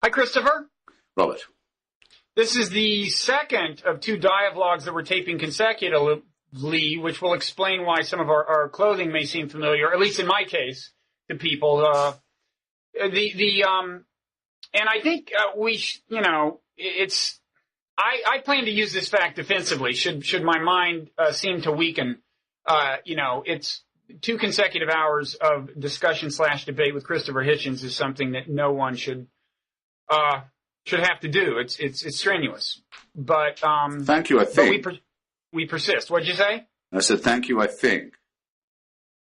Hi, Christopher. Robert. This is the second of two dialogues that we're taping consecutively, which will explain why some of our clothing may seem familiar, at least in my case, to people. And I think I plan to use this fact defensively. Should my mind seem to weaken, it's 2 consecutive hours of discussion/debate with Christopher Hitchens is something that no one should have to do. It's strenuous, but thank you. I think we persist. What'd you say? I said thank you. I think.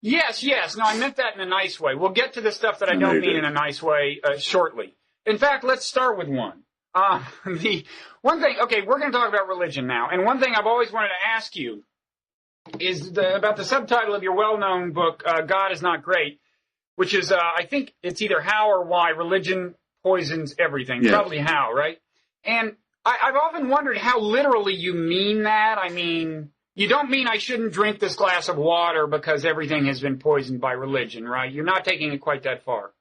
Yes. No, I meant that in a nice way. We'll get to the stuff that I don't mean in a nice way shortly. In fact, let's start with one. The one thing. Okay, we're going to talk about religion now, and one thing I've always wanted to ask you is about the subtitle of your well-known book, "God is Not Great," which is I think it's either How or Why Religion Poisons Everything. Yes. Probably How, right? And I've often wondered how literally you mean that. I mean, you don't mean I shouldn't drink this glass of water because everything has been poisoned by religion, right? You're not taking it quite that far.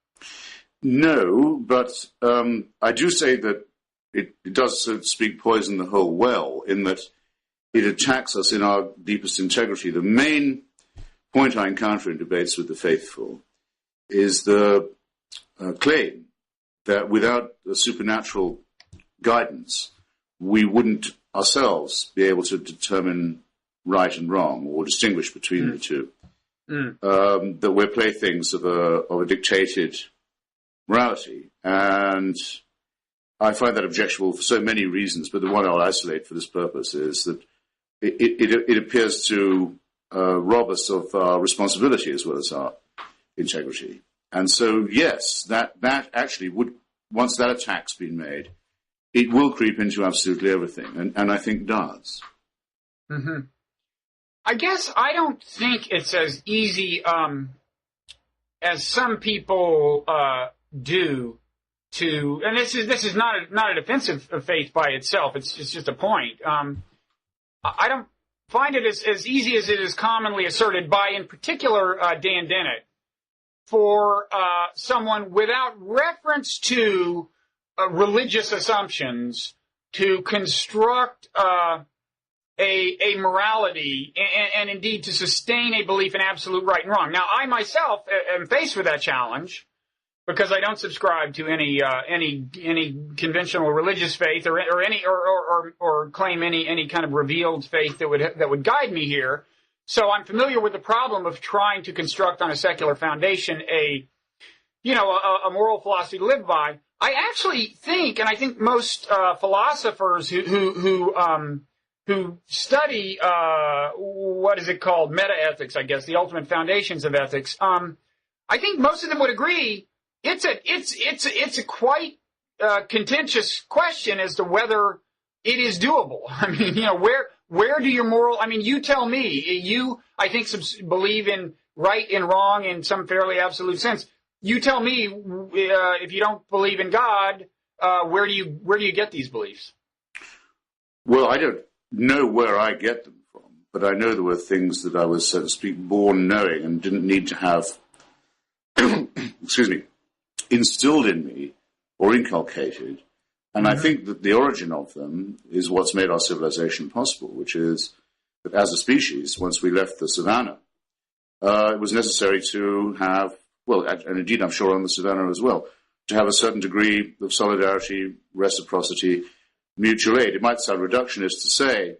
No, but I do say that it does, so to speak, poison the whole well, in that it attacks us in our deepest integrity. The main point I encounter in debates with the faithful is the claim that without a supernatural guidance, we wouldn't ourselves be able to determine right and wrong or distinguish between the two. That we're playthings of a dictated morality. And I find that objectionable for so many reasons, but the one I'll isolate for this purpose is that it appears to rob us of our responsibility as well as our integrity. And so, yes, that actually would, once that attack's been made, it will creep into absolutely everything, and I think does. Mm-hmm. I guess I don't think it's as easy as some people do to, and this is not a defensive of faith by itself. It's just a point. I don't find it as easy as it is commonly asserted by, in particular, Dan Dennett, for someone without reference to religious assumptions to construct a morality and indeed to sustain a belief in absolute right and wrong. Now, I myself am faced with that challenge because I don't subscribe to any conventional religious faith or claim any kind of revealed faith that would guide me here. So I'm familiar with the problem of trying to construct on a secular foundation a moral philosophy to live by. I actually think, and I think most philosophers who study what is it called, meta-ethics, I guess, the ultimate foundations of ethics. I think most of them would agree it's a quite contentious question as to whether it is doable. I mean, where do your moral? I mean, you tell me. You, I think, believe in right and wrong in some fairly absolute sense. You tell me if you don't believe in God, where do you get these beliefs? Well, I don't know where I get them from, but I know there were things that I was, so to speak, born knowing and didn't need to have, instilled in me or inculcated. And I think that the origin of them is what's made our civilization possible, which is that as a species, once we left the savannah, it was necessary to have, well, and indeed I'm sure on the savannah as well, to have a certain degree of solidarity, reciprocity, mutual aid. It might sound reductionist to say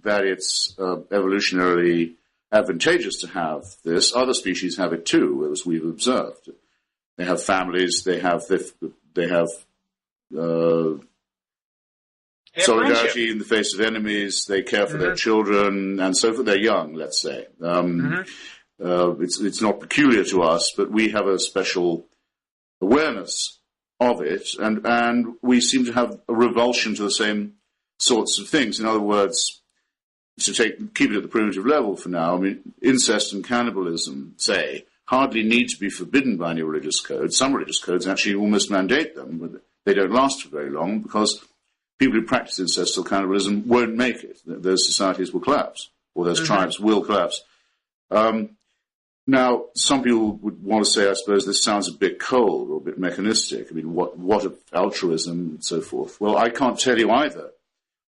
that it's evolutionarily advantageous to have this. Other species have it too, as we've observed. They have families, they have solidarity in the face of enemies, they care for their children, and so for their young, let's say. It's not peculiar to us, but we have a special awareness of it, and we seem to have a revulsion to the same sorts of things. In other words, to keep it at the primitive level for now, I mean, incest and cannibalism, say, hardly need to be forbidden by any religious code. Some religious codes actually almost mandate them, but they don't last for very long because people who practice incest or cannibalism won't make it. Those societies will collapse, or those tribes will collapse. Now, some people would want to say, I suppose, this sounds a bit cold or a bit mechanistic. I mean, what of altruism and so forth? Well, I can't tell you either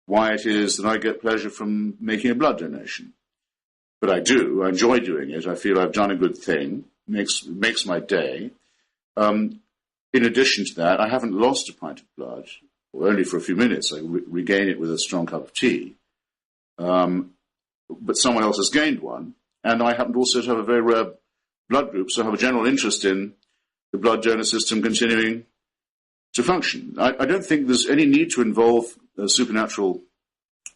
why it is that I get pleasure from making a blood donation. But I do. I enjoy doing it. I feel I've done a good thing. Makes my day. In addition to that, I haven't lost a pint of blood, or only for a few minutes. I regain it with a strong cup of tea. But someone else has gained one. And I happen also to have a very rare blood group, so I have a general interest in the blood donor system continuing to function. I don't think there's any need to involve a supernatural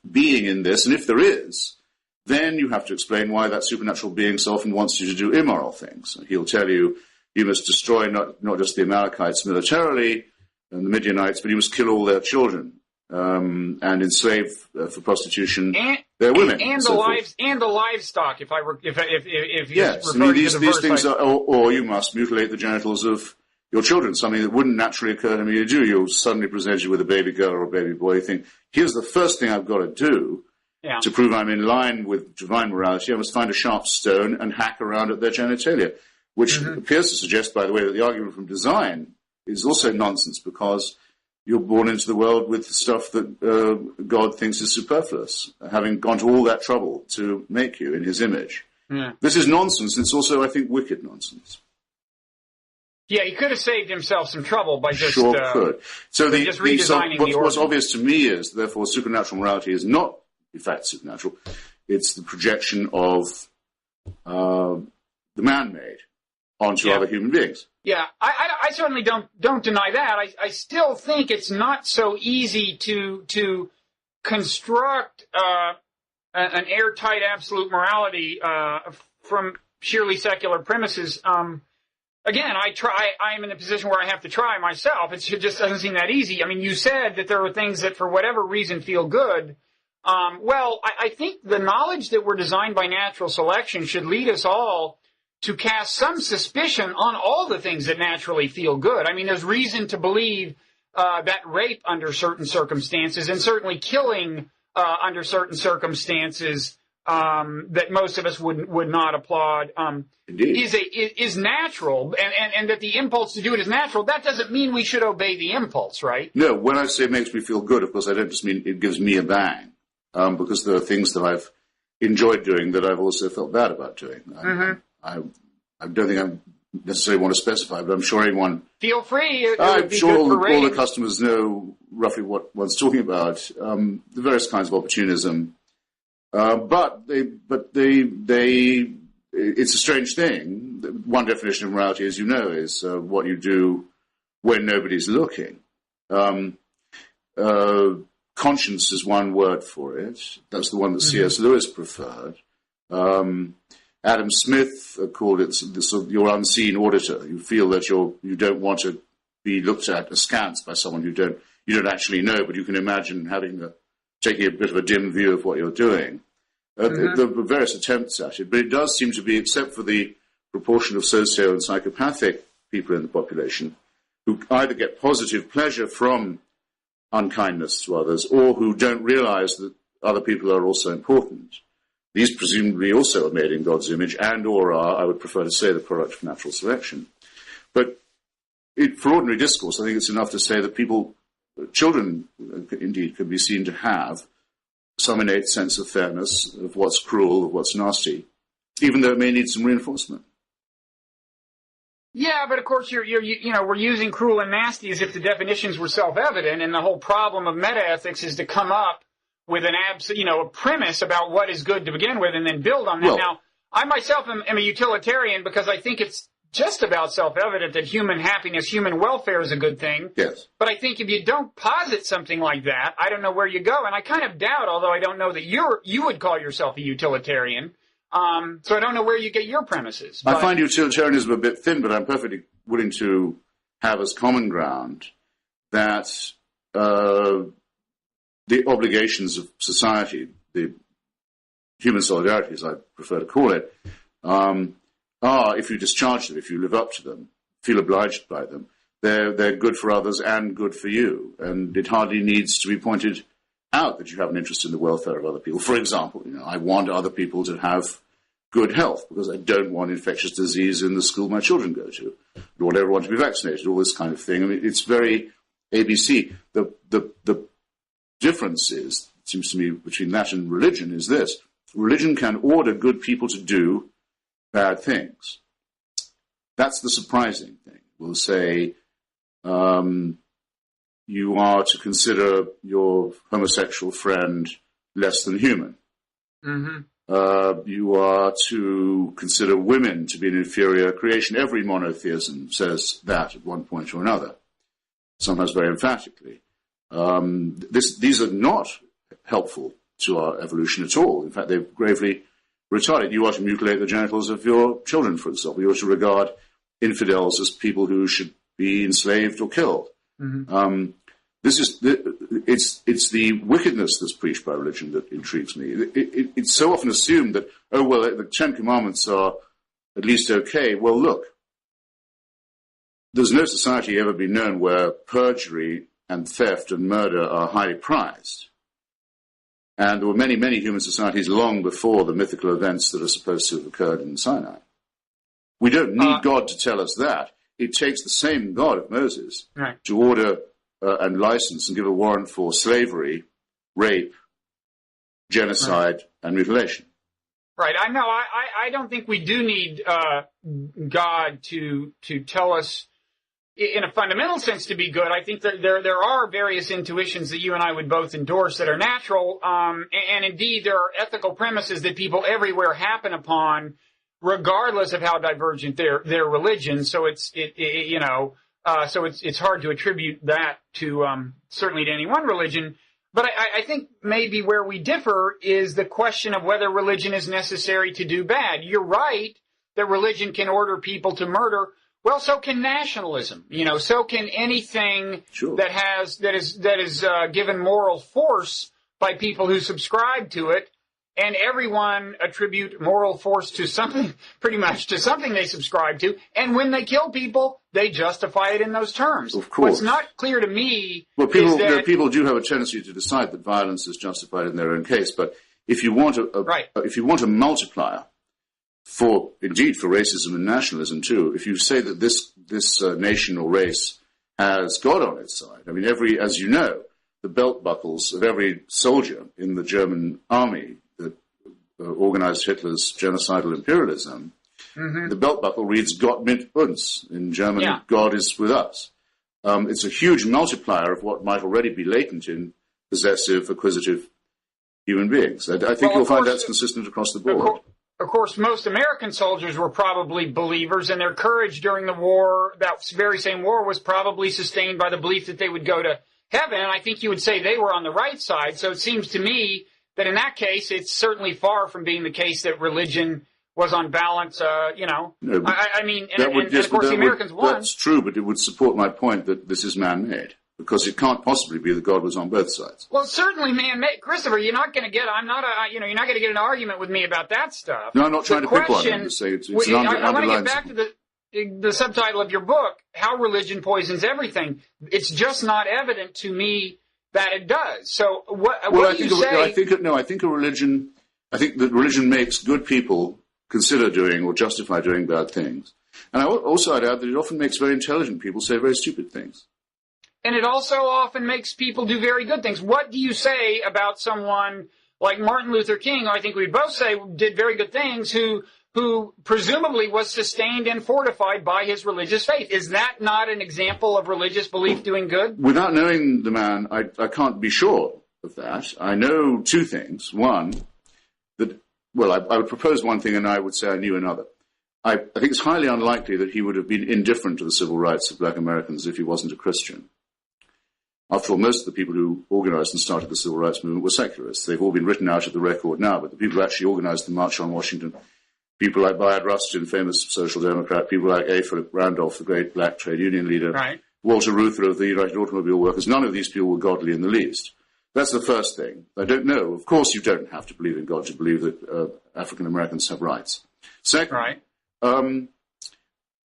being in this, and if there is, then you have to explain why that supernatural being so often wants you to do immoral things. He'll tell you, you must destroy not just the Amalekites militarily and the Midianites, but you must kill all their children. And enslave for prostitution their women and so the livestock. If yes, I mean, these things are, or you must mutilate the genitals of your children, something that wouldn't naturally occur to me to do. You'll suddenly present you with a baby girl or a baby boy. You think, here's the first thing I've got to do to prove I'm in line with divine morality. I must find a sharp stone and hack around at their genitalia, which appears to suggest, by the way, that the argument from design is also nonsense because you're born into the world with stuff that God thinks is superfluous, having gone to all that trouble to make you in his image. Yeah. This is nonsense. It's also, I think, wicked nonsense. Yeah, he could have saved himself some trouble by just could. So just redesigning the order. What's obvious to me is, therefore, supernatural morality is not, in fact, supernatural. It's the projection of the man-made onto other human beings. Yeah, I certainly don't deny that. I still think it's not so easy to construct an airtight absolute morality from purely secular premises. Again, I'm in a position where I have to try myself. It just doesn't seem that easy. I mean, you said that there are things that for whatever reason feel good. Well, I think the knowledge that we're designed by natural selection should lead us all to cast some suspicion on all the things that naturally feel good. I mean, there's reason to believe that rape under certain circumstances, and certainly killing under certain circumstances that most of us would not applaud, is natural, and that the impulse to do it is natural. That doesn't mean we should obey the impulse, right? No, when I say it makes me feel good, of course, I don't just mean it gives me a bang, because there are things that I've enjoyed doing that I've also felt bad about doing. I don't think I necessarily want to specify, but I'm sure anyone... Feel free. I'm sure all the customers know roughly what one's talking about, the various kinds of opportunism. But it's a strange thing. One definition of morality, as you know, is what you do when nobody's looking. Conscience is one word for it. That's the one that C.S. Lewis preferred. Adam Smith called it your unseen auditor. You feel that you don't want to be looked at askance by someone you don't actually know, but you can imagine taking a bit of a dim view of what you're doing. There are various attempts at it, but it does seem to be, except for the proportion of socio and psychopathic people in the population, who either get positive pleasure from unkindness to others or who don't realize that other people are also important. These presumably also are made in God's image and or are, I would prefer to say, the product of natural selection. But for ordinary discourse, I think it's enough to say that children indeed can be seen to have some innate sense of fairness, of what's cruel, of what's nasty, even though it may need some reinforcement. Yeah, but of course we're using cruel and nasty as if the definitions were self-evident, and the whole problem of metaethics is to come up with a premise about what is good to begin with and then build on that. Now, I myself am a utilitarian because I think it's just about self-evident that human happiness, human welfare is a good thing. Yes. But I think if you don't posit something like that, I don't know where you go. And I kind of doubt, although I don't know that you would call yourself a utilitarian. So I don't know where you get your premises. I find utilitarianism a bit thin, but I'm perfectly willing to have as common ground that the obligations of society, the human solidarity, as I prefer to call it, are, if you discharge them, if you live up to them, feel obliged by them, they're good for others and good for you. And it hardly needs to be pointed out that you have an interest in the welfare of other people. For example, I want other people to have good health because I don't want infectious disease in the school my children go to. I don't ever want to be vaccinated, all this kind of thing. I mean, it's very ABC. The difference is, it seems to me, between that and religion is this. Religion can order good people to do bad things. That's the surprising thing. We'll say, you are to consider your homosexual friend less than human. Mm-hmm. You are to consider women to be an inferior creation. Every monotheism says that at one point or another, sometimes very emphatically. These are not helpful to our evolution at all. In fact, they've gravely retarded. You are to mutilate the genitals of your children, for example. You are to regard infidels as people who should be enslaved or killed. Mm-hmm. It's the wickedness that's preached by religion that intrigues me. It's so often assumed that, oh, well, the Ten Commandments are at least okay. Well, look, there's no society ever been known where perjury and theft and murder are highly prized. And there were many, many human societies long before the mythical events that are supposed to have occurred in Sinai. We don't need God to tell us that. It takes the same God of Moses to order and license and give a warrant for slavery, rape, genocide, and mutilation. Right. I know. I don't think we do need God to tell us in a fundamental sense to be good. I think that there are various intuitions that you and I would both endorse that are natural, and indeed there are ethical premises that people everywhere happen upon, regardless of how divergent their religion. So it's hard to attribute that to certainly to any one religion. But I think maybe where we differ is the question of whether religion is necessary to do bad. You're right that religion can order people to murder. Well, so can nationalism. So can anything that is given moral force by people who subscribe to it. And everyone attribute moral force to something, pretty much to something they subscribe to. And when they kill people, they justify it in those terms. Of course. What's not clear to me people do have a tendency to decide that violence is justified in their own case. But if you want a multiplier for racism and nationalism too, if you say that this nation or race has God on its side, I mean, as you know, the belt buckles of every soldier in the German army organized Hitler's genocidal imperialism, the belt buckle reads Gott mit uns. In German, God is with us. It's a huge multiplier of what might already be latent in possessive, acquisitive human beings. I think you'll find that's consistent across the board. Of course, most American soldiers were probably believers, and their courage during the war, that very same war, was probably sustained by the belief that they would go to heaven. And I think you would say they were on the right side. So it seems to me that in that case, it's certainly far from being the case that religion was on balance, No, I mean, and of course the Americans won. That's true, but it would support my point that this is man-made, because it can't possibly be that God was on both sides. Well, certainly man-made. Christopher, you're not going to get an argument with me about that stuff. No, I'm not trying to pick one. I'm just saying it's an underlying. I want to get back to the subtitle of your book, How Religion Poisons Everything. It's just not evident to me that it does. So what do you say? I think that religion makes good people consider doing or justify doing bad things. And I'd add that it often makes very intelligent people say very stupid things. And it also often makes people do very good things. What do you say about someone like Martin Luther King, who I think we both say did very good things, who presumably was sustained and fortified by his religious faith? Is that not an example of religious belief doing good? Without knowing the man, I can't be sure of that. I know two things. One, I would propose one thing and I would say I knew another. I think it's highly unlikely that he would have been indifferent to the civil rights of black Americans if he wasn't a Christian. After all, most of the people who organized and started the civil rights movement were secularists. They've all been written out of the record now, but the people who actually organized the March on Washington, people like Bayard Rustin, famous social democrat, people like A. Philip Randolph, the great black trade union leader, Walter Reuther of the United Automobile Workers, none of these people were godly in the least. That's the first thing. I don't know. Of course, you don't have to believe in God to believe that African Americans have rights. Second,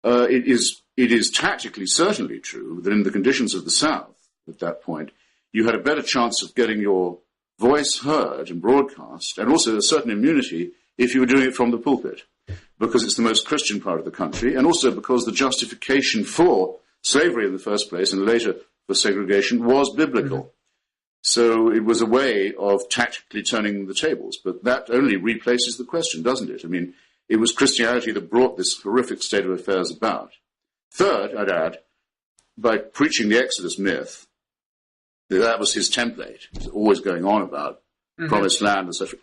it is tactically certainly true that in the conditions of the South at that point, you had a better chance of getting your voice heard and broadcast, and also a certain immunity if you were doing it from the pulpit, because it's the most Christian part of the country, and also because the justification for slavery in the first place and later for segregation was biblical. Mm-hmm. So it was a way of tactically turning the tables, but that only replaces the question, doesn't it? I mean, it was Christianity that brought this horrific state of affairs about. Third, I'd add, by preaching the Exodus myth, that was his template. He was always going on about promised land, etc.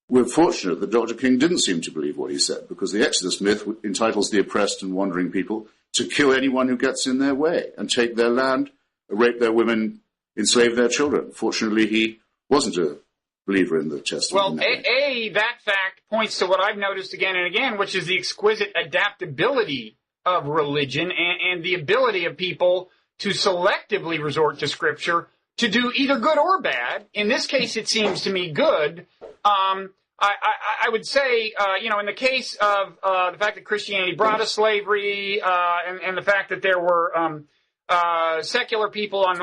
We're fortunate that Dr. King didn't seem to believe what he said, because the Exodus myth entitles the oppressed and wandering people to kill anyone who gets in their way and take their land, rape their women, enslave their children. Fortunately, he wasn't a believer in the Testament. Well, that fact points to what I've noticed again and again, which is the exquisite adaptability of religion and the ability of people to selectively resort to Scripture to do either good or bad. In this case, it seems to me good. I would say, in the case of the fact that Christianity brought us slavery and the fact that there were secular people on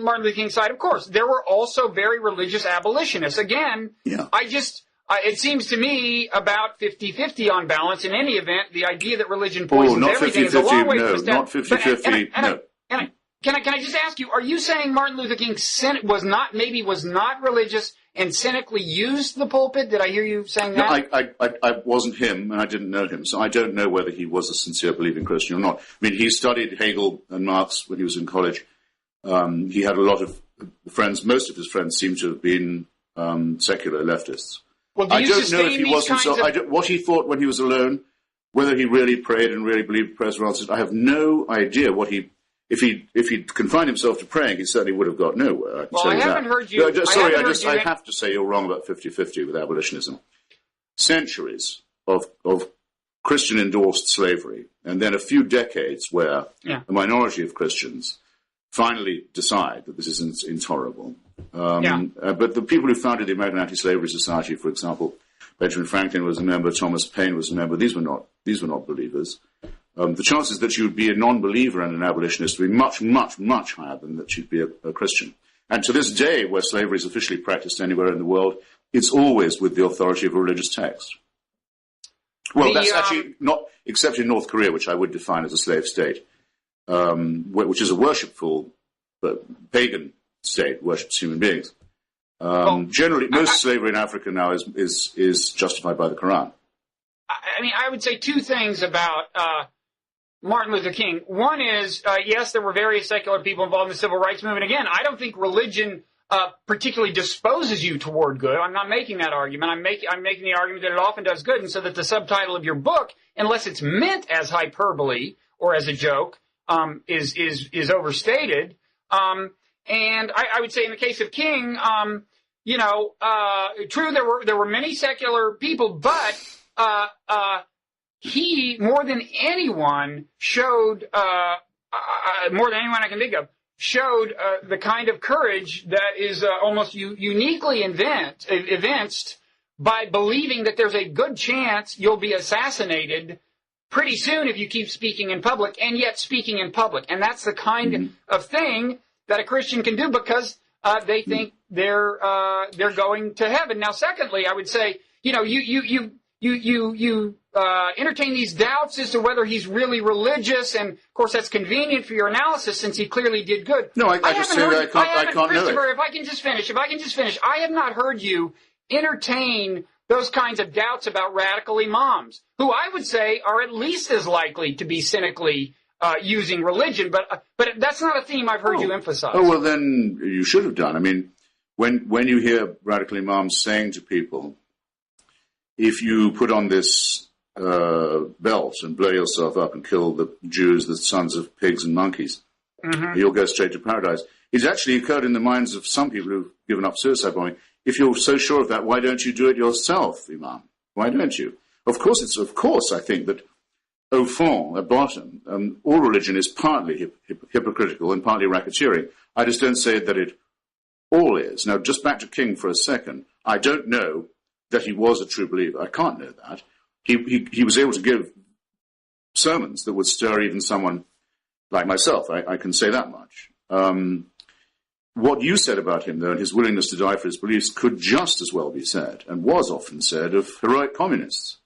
Martin Luther King's side, of course, there were also very religious abolitionists. Again, it seems to me about 50-50 on balance. In any event, the idea that religion poisons everything is a long way from a step. Not 50-50, no. Can I just ask you, are you saying Martin Luther King was not religious and cynically used the pulpit? Did I hear you saying that? No, I wasn't him, and I didn't know him, so I don't know whether he was a sincere believing Christian or not. I mean, he studied Hegel and Marx when he was in college. He had a lot of friends. Most of his friends seem to have been secular leftists. Well, I don't know if he wasn't so. What he thought when he was alone, whether he really prayed and really believed prayers were answered, I have no idea what he. If he'd confined himself to praying, he certainly would have got nowhere. I haven't heard you. I have to say you're wrong about 50-50 with abolitionism. Centuries of Christian-endorsed slavery, and then a few decades where a minority of Christians finally decide that this is intolerable. But the people who founded the American Anti-Slavery Society, for example, Benjamin Franklin was a member, Thomas Paine was a member. These were not believers. The chances that you would be a non-believer and an abolitionist would be much, much, much higher than that you'd be a Christian. And to this day, where slavery is officially practiced anywhere in the world, it's always with the authority of a religious text. Well, that's actually not, except in North Korea, which I would define as a slave state, which is a worshipful pagan state, worships human beings. Generally, most slavery in Africa now is justified by the Quran. I would say two things about Martin Luther King. One is, yes, there were various secular people involved in the civil rights movement. Again, I don't think religion particularly disposes you toward good. I'm not making that argument. I'm making the argument that it often does good, and so that the subtitle of your book, unless it's meant as hyperbole or as a joke, is overstated. And I would say in the case of King, true, there were many secular people, but he, more than anyone, showed, more than anyone I can think of, showed the kind of courage that is almost uniquely evinced by believing that there's a good chance you'll be assassinated pretty soon if you keep speaking in public, and yet speaking in public. And that's the kind of thing that a Christian can do because they think they're going to heaven. Now, secondly, I would say, you entertain these doubts as to whether he's really religious, and of course that's convenient for your analysis since he clearly did good. No, I just say that I can't know it. If I can just finish, I have not heard you entertain those kinds of doubts about radical imams, who I would say are at least as likely to be cynically using religion, but that's not a theme I've heard you emphasize. Oh, well, then you should have done. I mean, when you hear radical imams saying to people, if you put on this belt and blow yourself up and kill the Jews, the sons of pigs and monkeys, you'll go straight to paradise. It's actually occurred in the minds of some people who've given up suicide bombing. If you're so sure of that, why don't you do it yourself, Imam? Why don't you? Of course, I think that au fond, at bottom, all religion is partly hypocritical and partly racketeering. I just don't say that it all is. Now, just back to King for a second. I don't know that he was a true believer. I can't know that. He was able to give sermons that would stir even someone like myself. I can say that much. what you said about him, though, and his willingness to die for his beliefs, could just as well be said, and was often said, of heroic communists,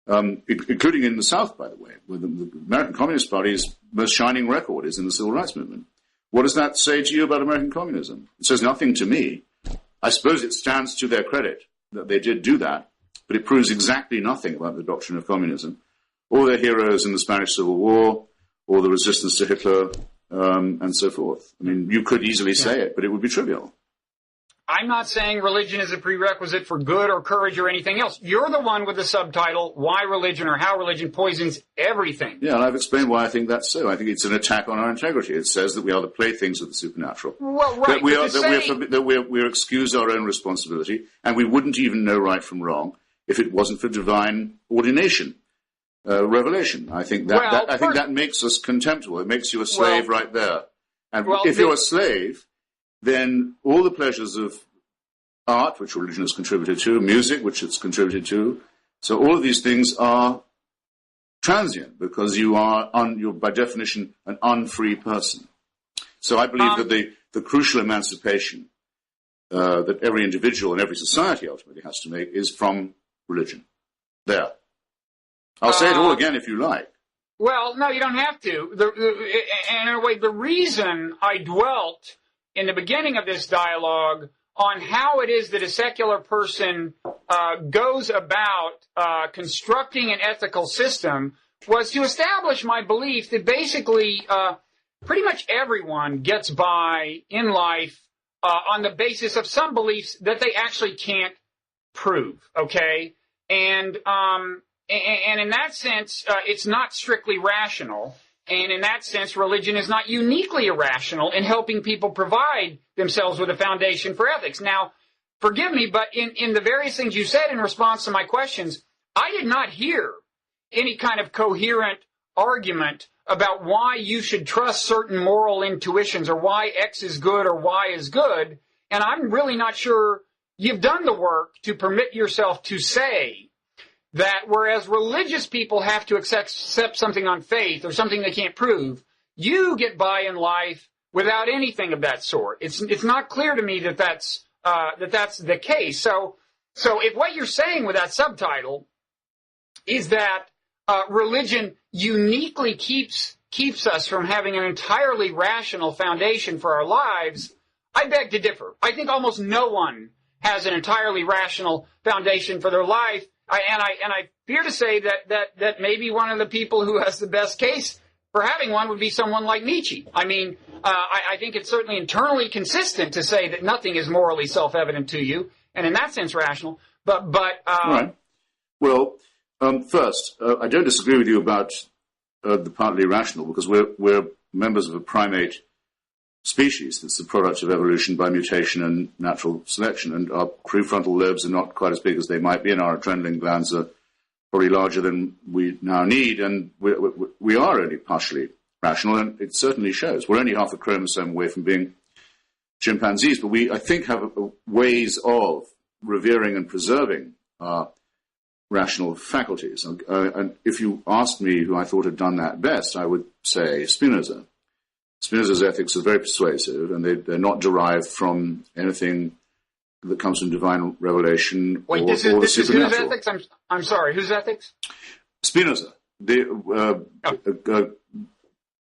including in the South, by the way, where the American Communist Party's most shining record is in the civil rights movement. What does that say to you about American communism? It says nothing to me. I suppose it stands to their credit that they did do that, but it proves exactly nothing about the doctrine of communism, or their heroes in the Spanish Civil War, or the resistance to Hitler, and so forth. I mean, you could easily say it, but it would be trivial. I'm not saying religion is a prerequisite for good or courage or anything else. You're the one with the subtitle, Why Religion or How Religion Poisons Everything. Yeah, and I've explained why I think that's so. I think it's an attack on our integrity. It says that we are the playthings of the supernatural. Well, right. That we're excused our own responsibility, and we wouldn't even know right from wrong if it wasn't for divine ordination. Revelation. I think that makes us contemptible. It makes you a slave right there. And if you're a slave, then all the pleasures of art, which religion has contributed to, music, which it's contributed to, so all of these things are transient because you're by definition an unfree person. So I believe that the crucial emancipation that every individual and every society ultimately has to make is from religion. There. I'll say it all again if you like. Well, no, you don't have to. And in a way, the reason I dwelt in the beginning of this dialogue on how it is that a secular person goes about constructing an ethical system was to establish my belief that basically pretty much everyone gets by in life on the basis of some beliefs that they actually can't prove, okay? And in that sense, it's not strictly rational. And in that sense, religion is not uniquely irrational in helping people provide themselves with a foundation for ethics. Now, forgive me, but in the various things you said in response to my questions, I did not hear any kind of coherent argument about why you should trust certain moral intuitions or why X is good or Y is good. And I'm really not sure you've done the work to permit yourself to say that whereas religious people have to accept something on faith or something they can't prove, you get by in life without anything of that sort. It's not clear to me that that's the case. So if what you're saying with that subtitle is that religion uniquely keeps us from having an entirely rational foundation for our lives, I beg to differ. I think almost no one has an entirely rational foundation for their life. And I fear to say that maybe one of the people who has the best case for having one would be someone like Nietzsche. I mean, I think it's certainly internally consistent to say that nothing is morally self-evident to you, and in that sense rational. Right. Well, first, I don't disagree with you about the partly rational, because we're members of a primate species that's the product of evolution by mutation and natural selection, and our prefrontal lobes are not quite as big as they might be, and our adrenaline glands are probably larger than we now need, and we are only partially rational, and it certainly shows. We're only half a chromosome away from being chimpanzees, but we, I think, have ways of revering and preserving our rational faculties. And if you asked me who I thought had done that best, I would say Spinoza. Spinoza's ethics are very persuasive, and they're not derived from anything that comes from divine revelation or the supernatural. This is whose ethics? I'm sorry, whose ethics? Spinoza,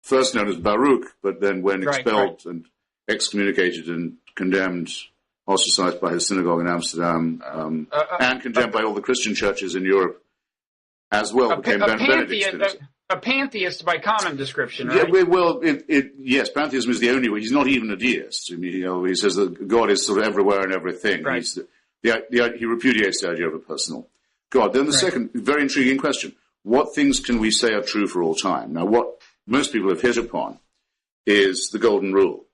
first known as Baruch, but then when expelled and excommunicated and condemned, ostracized by his synagogue in Amsterdam, and condemned by all the Christian churches in Europe as well, became Benedict Spinoza. A pantheist by common description, right? Yeah, well, yes, pantheism is the only way. He's not even a deist. I mean, he says that God is sort of everywhere and everything. Right. He repudiates the idea of a personal God. Then the second very intriguing question, what things can we say are true for all time? Now, what most people have hit upon is the golden rule,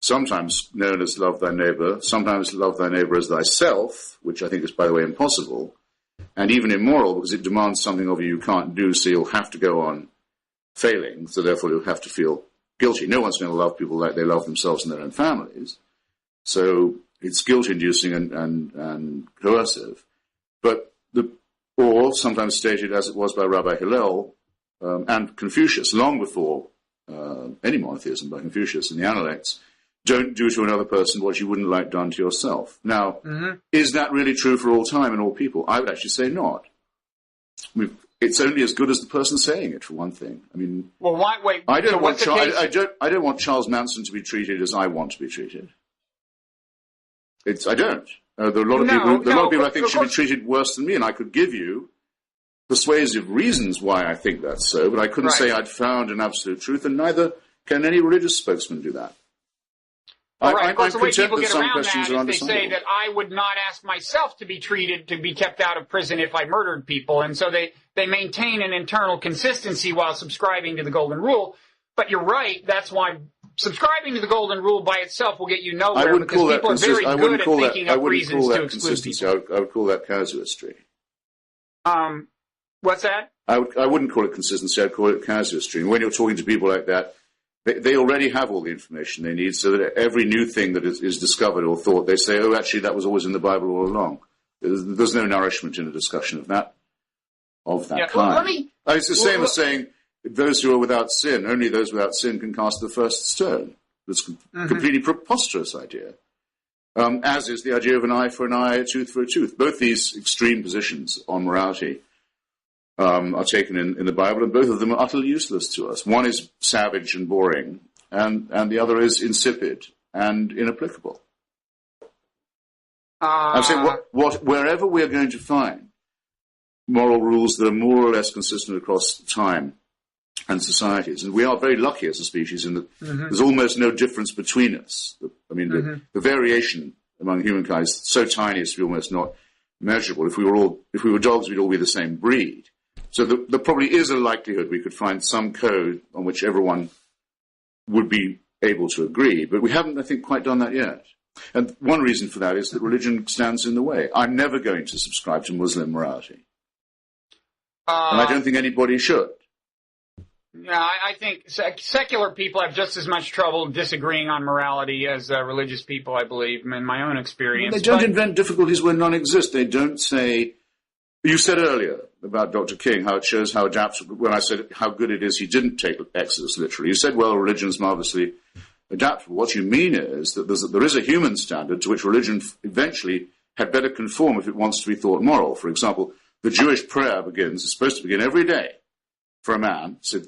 sometimes known as love thy neighbor, sometimes love thy neighbor as thyself, which I think is, by the way, impossible, and even immoral, because it demands something of you can't do, so you'll have to go on failing, so therefore you'll have to feel guilty. No one's going to love people like they love themselves and their own families, so it's guilt-inducing and coercive. Or sometimes stated, as it was by Rabbi Hillel and Confucius, long before any monotheism by Confucius in the Analects, don't do to another person what you wouldn't like done to yourself. Now, is that really true for all time and all people? I would actually say not. I mean, it's only as good as the person saying it, for one thing. I mean, well, wait. I don't want Charles Manson to be treated as I want to be treated. I don't. There are a lot of people I think should be treated worse than me, and I could give you persuasive reasons why I think that's so, but I couldn't say I'd found an absolute truth, and neither can any religious spokesman do that. Of course, the way people get around that is they say that I would not ask myself to be treated, to be kept out of prison if I murdered people. And so they maintain an internal consistency while subscribing to the golden rule. But you're right. That's why subscribing to the golden rule by itself will get you nowhere, because people are very good at thinking up reasons to exclude people. I would call that casuistry. What's that? I wouldn't call it consistency. I'd call it casuistry. And when you're talking to people like that, they already have all the information they need, so that every new thing that is discovered or thought, they say, oh, actually, that was always in the Bible all along. There's no nourishment in a discussion of that kind. It's the same as saying those who are without sin, only those without sin can cast the first stone. It's a completely preposterous idea, as is the idea of an eye for an eye, a tooth for a tooth. Both these extreme positions on morality are taken in the Bible, and both of them are utterly useless to us. One is savage and boring, and the other is insipid and inapplicable. I'm saying wherever we are going to find moral rules that are more or less consistent across time and societies, and we are very lucky as a species in that there's almost no difference between us. I mean, the variation among humankind is so tiny as to be almost not measurable. If we were dogs, we'd all be the same breed. So there probably is a likelihood we could find some code on which everyone would be able to agree, but we haven't, I think, quite done that yet. And one reason for that is that religion stands in the way. I'm never going to subscribe to Muslim morality. And I don't think anybody should. Yeah, I think secular people have just as much trouble disagreeing on morality as religious people, I believe, in my own experience. They don't invent difficulties where none exist. They don't say... You said earlier about Dr. King, how it shows how adaptable, when I said how good it is he didn't take Exodus literally. You said, well, religion's marvelously adaptable. What you mean is that there is a human standard to which religion eventually had better conform if it wants to be thought moral. For example, the Jewish prayer is supposed to begin every day for a man. Said,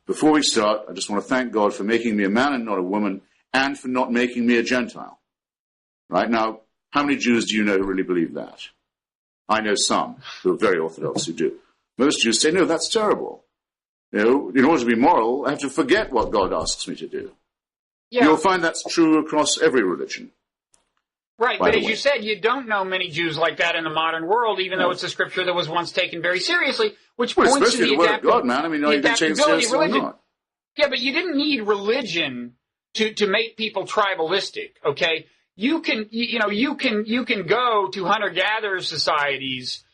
before we start, I just want to thank God for making me a man and not a woman, and for not making me a Gentile. Right? Now, how many Jews do you know who really believe that? I know some who are very orthodox who do. Most Jews say, no, that's terrible. You know, in order to be moral, I have to forget what God asks me to do. Yeah. You'll find that's true across every religion. Right, but as you said, you don't know many Jews like that in the modern world, even though it's a scripture that was once taken very seriously, which points to the word of God, man. I mean, you can change seriously or not. Yeah, but you didn't need religion to make people tribalistic, okay? You can go to hunter-gatherer societies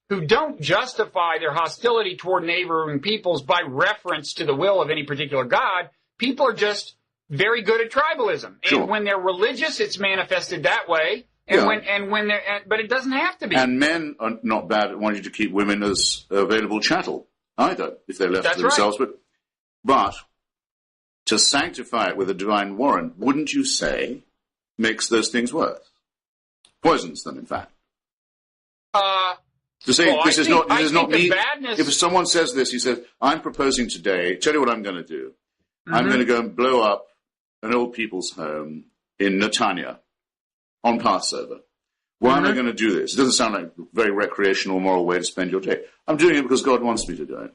who don't justify their hostility toward neighboring peoples by reference to the will of any particular god. People are just very good at tribalism, and when they're religious, it's manifested that way. But it doesn't have to be. And men are not bad at wanting to keep women as available chattel either, if they're left to themselves. Right. But to sanctify it with a divine warrant, wouldn't you say? Makes those things worse. Poisons them, in fact. To say this is not me. If someone says this, he says, I'm proposing today, tell you what I'm going to do. I'm going to go and blow up an old people's home in Netanya on Passover. Why am I going to do this? It doesn't sound like a very recreational, moral way to spend your day. I'm doing it because God wants me to do it.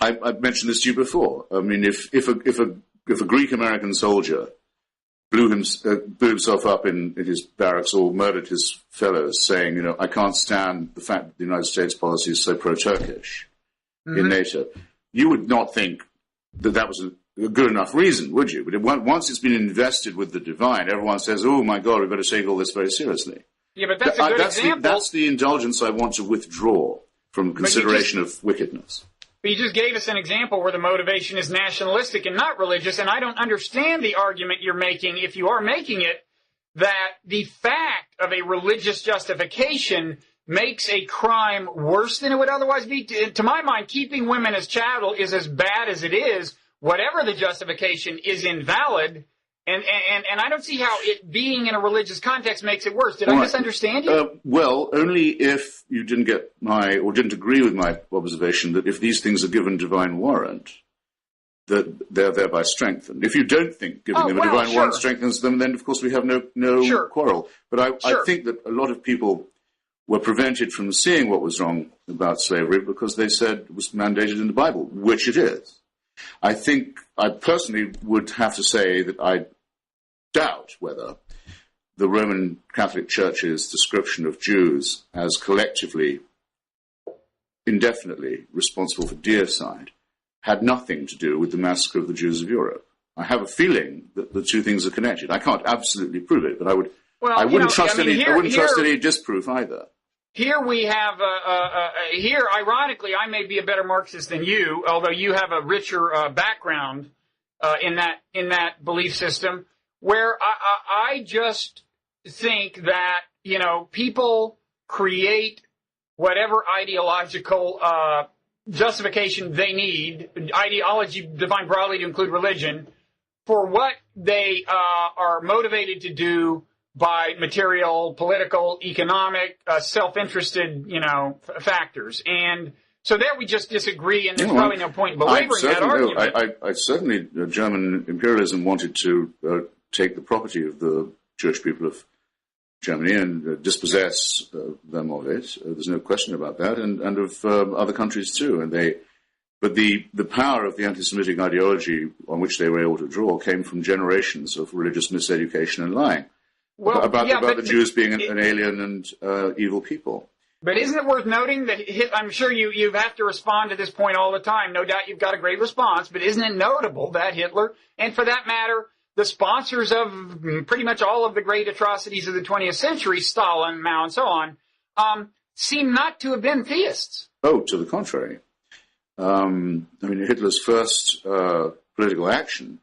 I've mentioned this to you before. I mean, if a Greek-American soldier blew himself up in his barracks or murdered his fellows, saying, I can't stand the fact that the United States policy is so pro-Turkish in NATO, you would not think that was a good enough reason, would you? But once it's been invested with the divine, everyone says, oh, my God, we've got to take all this very seriously. Yeah, but that's a good example. That's the indulgence I want to withdraw from consideration of wickedness. But you just gave us an example where the motivation is nationalistic and not religious, and I don't understand the argument you're making, if you are making it, that the fact of a religious justification makes a crime worse than it would otherwise be. To my mind, keeping women as chattel is as bad as it is whatever the justification is invalid. And I don't see how it being in a religious context makes it worse. Did I misunderstand you? Well, only if you didn't agree with my observation that if these things are given divine warrant, that they're thereby strengthened. If you don't think giving them a divine warrant strengthens them, then of course we have no quarrel. But I think that a lot of people were prevented from seeing what was wrong about slavery because they said it was mandated in the Bible, which it is. I think I personally would have to say that I doubt whether the Roman Catholic Church's description of Jews as collectively, indefinitely responsible for deicide had nothing to do with the massacre of the Jews of Europe. I have a feeling that the two things are connected. I can't absolutely prove it, but I wouldn't trust any disproof either. Here we have, here, ironically, I may be a better Marxist than you, although you have a richer background in that belief system, where I just think that, people create whatever ideological justification they need, ideology defined broadly to include religion, for what they are motivated to do by material, political, economic, self-interested, factors. And so there we just disagree, and there's probably no point in belaboring that argument. I certainly, German imperialism wanted to take the property of the Jewish people of Germany and dispossess them of it. There's no question about that, and of other countries too. But the power of the anti-Semitic ideology on which they were able to draw came from generations of religious miseducation and lying. About the Jews being an alien and evil people. But isn't it worth noting that I'm sure you have to respond to this point all the time. No doubt you've got a great response, but isn't it notable that Hitler, and for that matter, the sponsors of pretty much all of the great atrocities of the 20th century, Stalin, Mao, and so on, seem not to have been theists? Oh, to the contrary. Hitler's first political action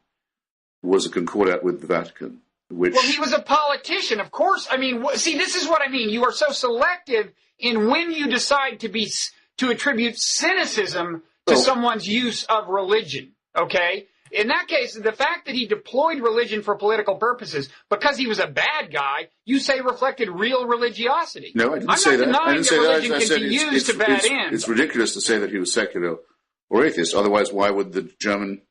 was a concordat with the Vatican. Well, he was a politician, of course. See, this is what I mean. You are so selective in when you decide to attribute cynicism to someone's use of religion, okay? In that case, the fact that he deployed religion for political purposes because he was a bad guy, you say reflected real religiosity. No, I didn't say that. I'm not denying that religion can be used to bad ends. It's ridiculous to say that he was secular or atheist. Otherwise, why would the German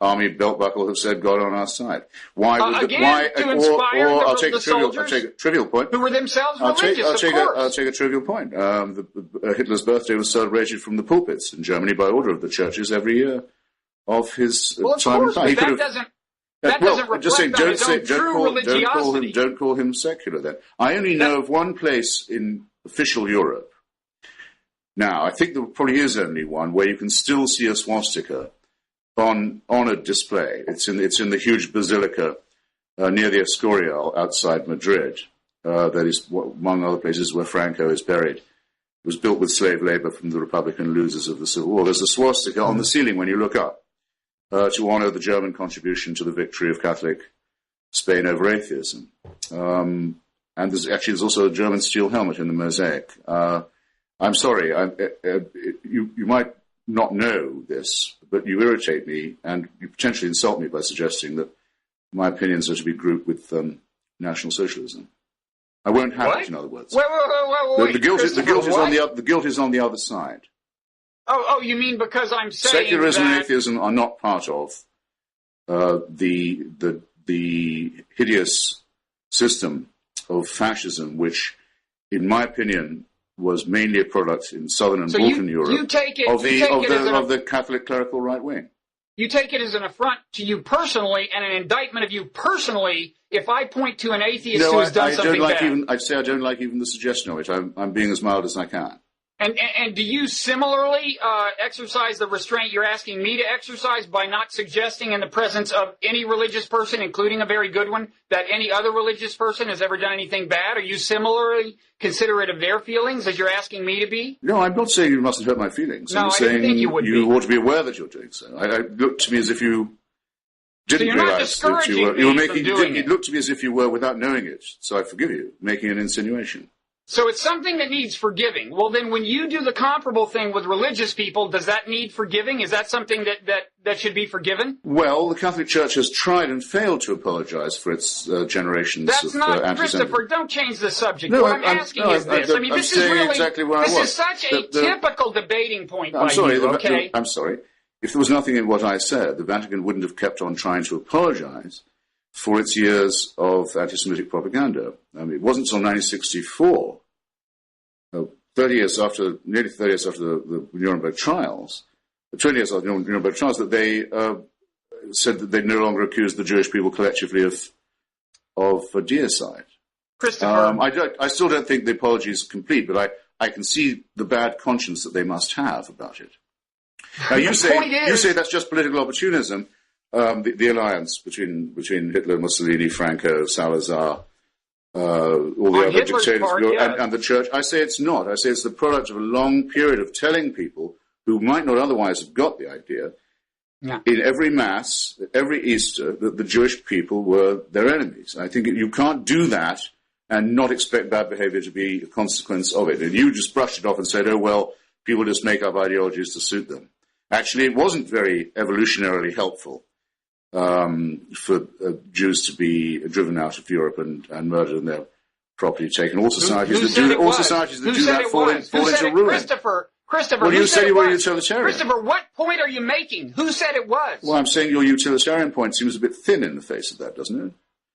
Army belt buckle have said God on our side? Why would to inspire I'll take soldiers a trivial point. Who were themselves religious, I'll take a trivial point. Hitler's birthday was celebrated from the pulpits in Germany by order of the churches every year of his time. Of course, but that doesn't reflect on his own true religiosity. Don't call him secular then. I only know of one place in official Europe. Now, I think there probably is only one where you can still see a swastika on a display. It's in the huge basilica near the Escorial outside Madrid. That is, among other places, where Franco is buried. It was built with slave labor from the Republican losers of the Civil War. There's a swastika on the ceiling when you look up to honor the German contribution to the victory of Catholic Spain over atheism. And there's also a German steel helmet in the mosaic. I'm sorry, you might not know this, but you irritate me and you potentially insult me by suggesting that my opinions are to be grouped with National Socialism. I won't have it, in other words. Wait, the guilt is on the other side. Oh, you mean because I'm saying secularism and atheism are not part of the hideous system of fascism, which, in my opinion, was mainly a product in Southern and Balkan Europe of the Catholic clerical right wing. You take it as an affront to you personally and an indictment of you personally if I point to an atheist who has done something bad. I'd say I don't like even the suggestion of it. I'm being as mild as I can. And do you similarly exercise the restraint you're asking me to exercise by not suggesting in the presence of any religious person, including a very good one, that any other religious person has ever done anything bad? Are you similarly considerate of their feelings as you're asking me to be? No, I'm not saying you mustn't hurt my feelings. I'm saying think you would you ought to be aware that you're doing so. It looked to me as if you didn't realize that you were making. It looked to me as if you were, without knowing it. So I forgive you, making an insinuation. So it's something that needs forgiving. Well, then when you do the comparable thing with religious people, does that need forgiving? Is that something that should be forgiven? Well, the Catholic Church has tried and failed to apologize for its generations of That's not, anti-Semitism. Christopher, don't change the subject. No, what I'm asking is this. I mean, this is really, exactly where I was. This is such a typical debating point by sorry, you, okay? I'm sorry. If there was nothing in what I said, the Vatican wouldn't have kept on trying to apologize for its years of anti-Semitic propaganda. I mean, it wasn't until 1964, nearly 30 years after the Nuremberg trials, 20 years after the Nuremberg trials, that they said that they no longer accused the Jewish people collectively of deicide. Christopher. I still don't think the apology is complete, but I can see the bad conscience that they must have about it. Now, you say that's just political opportunism, the alliance between Hitler, Mussolini, Franco, Salazar, all the other dictators, and the church. I say it's not. I say it's the product of a long period of telling people who might not otherwise have got the idea, in every Mass, every Easter, that the Jewish people were their enemies. I think you can't do that and not expect bad behavior to be a consequence of it. And you just brushed it off and said, oh, well, people just make up ideologies to suit them. Actually, it wasn't very evolutionarily helpful for Jews to be driven out of Europe and murdered and their property taken. All societies that do that fall into ruin. Christopher, well, you said you were utilitarian. Christopher, what point are you making? Who said it was? Well, I'm saying your utilitarian point seems a bit thin in the face of that, doesn't it?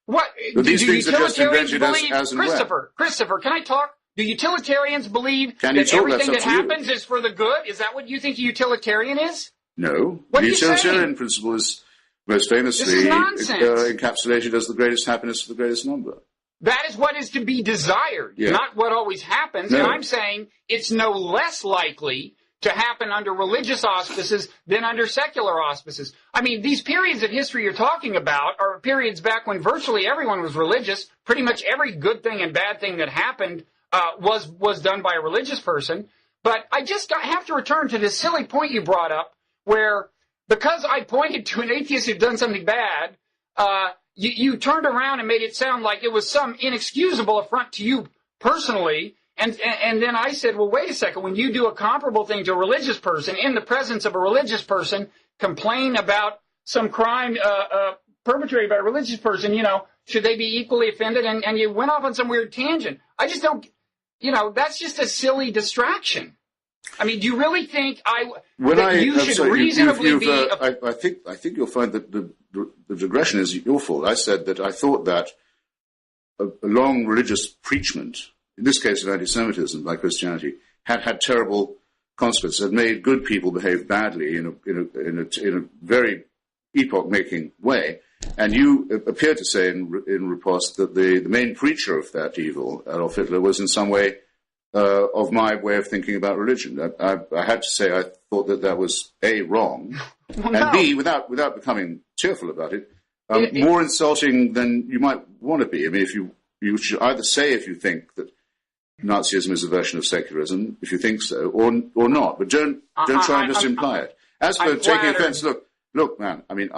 What? But these things are just invented as and when. Christopher, can I talk? Do utilitarians believe that everything that happens is for the good? Is that what you think a utilitarian is? No. The utilitarian principle is most famously encapsulated as the greatest happiness for the greatest number. That is what is to be desired, not what always happens. No. And I'm saying it's no less likely to happen under religious auspices than under secular auspices. I mean, these periods of history you're talking about are periods back when virtually everyone was religious. Pretty much every good thing and bad thing that happened was done by a religious person. But I just have to return to this silly point you brought up, where because I pointed to an atheist who'd done something bad, you turned around and made it sound like it was some inexcusable affront to you personally. And then I said, well, wait a second. When you do a comparable thing to a religious person, in the presence of a religious person, complain about some crime perpetrated by a religious person, should they be equally offended? And you went off on some weird tangent. I just don't, that's just a silly distraction. I mean, do you really think you should reasonably be... I think you'll find that the digression is your fault. I said that I thought that a long religious preachment, in this case of anti-Semitism by Christianity, had terrible consequences, had made good people behave badly in a very epoch-making way. And you appear to say in riposte that the main preacher of that evil, Adolf Hitler, was in some way of my way of thinking about religion. I had to say I thought that was A, wrong, and B, without becoming tearful about it, more insulting than you might want to be. I mean, if you should either say if you think that Nazism is a version of secularism, if you think so, or not, but don't try and just imply it. As for taking offense, look, man, I mean,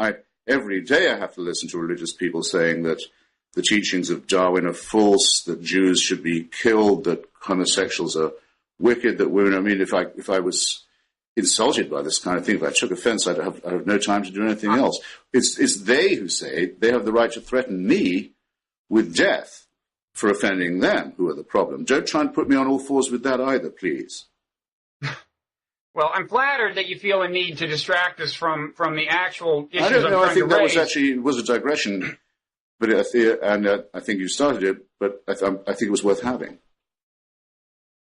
every day I have to listen to religious people saying that the teachings of Darwin are false, that Jews should be killed, that homosexuals are wicked, that women... I mean, if I was insulted by this kind of thing, if I took offense, I'd have no time to do anything else. It's they who say they have the right to threaten me with death for offending them who are the problem. Don't try and put me on all fours with that either, please. Well, I'm flattered that you feel a need to distract us from the actual issues. I don't know. I think that was a digression. But I think you started it, but I think it was worth having.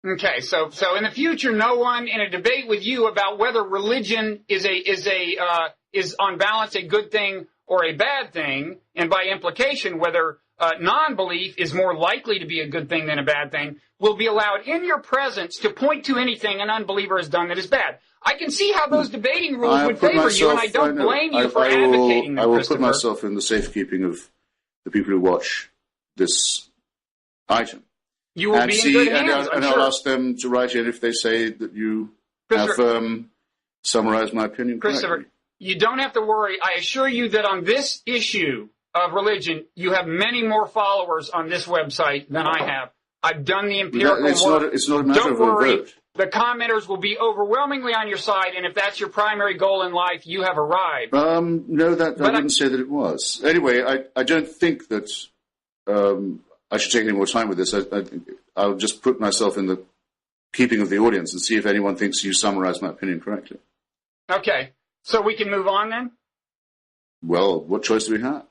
Okay, so in the future, no one in a debate with you about whether religion is on balance a good thing or a bad thing, and by implication whether non-belief is more likely to be a good thing than a bad thing, will be allowed in your presence to point to anything an unbeliever has done that is bad. I can see how those debating rules would favor you, and I don't blame you for advocating them, I will put myself in the safekeeping of the people who watch this item. You will be in good hands, and I'll ask them to write in if they say that you have summarized my opinion correctly. Christopher, you don't have to worry. I assure you that on this issue of religion, you have many more followers on this website than I have. I've done the empirical work. It's not a matter of a vote. The commenters will be overwhelmingly on your side, and if that's your primary goal in life, you have arrived. No, I wouldn't say that it was. Anyway, I don't think that I should take any more time with this. I'll just put myself in the keeping of the audience and see if anyone thinks you summarized my opinion correctly. Okay, so we can move on then? Well, what choice do we have?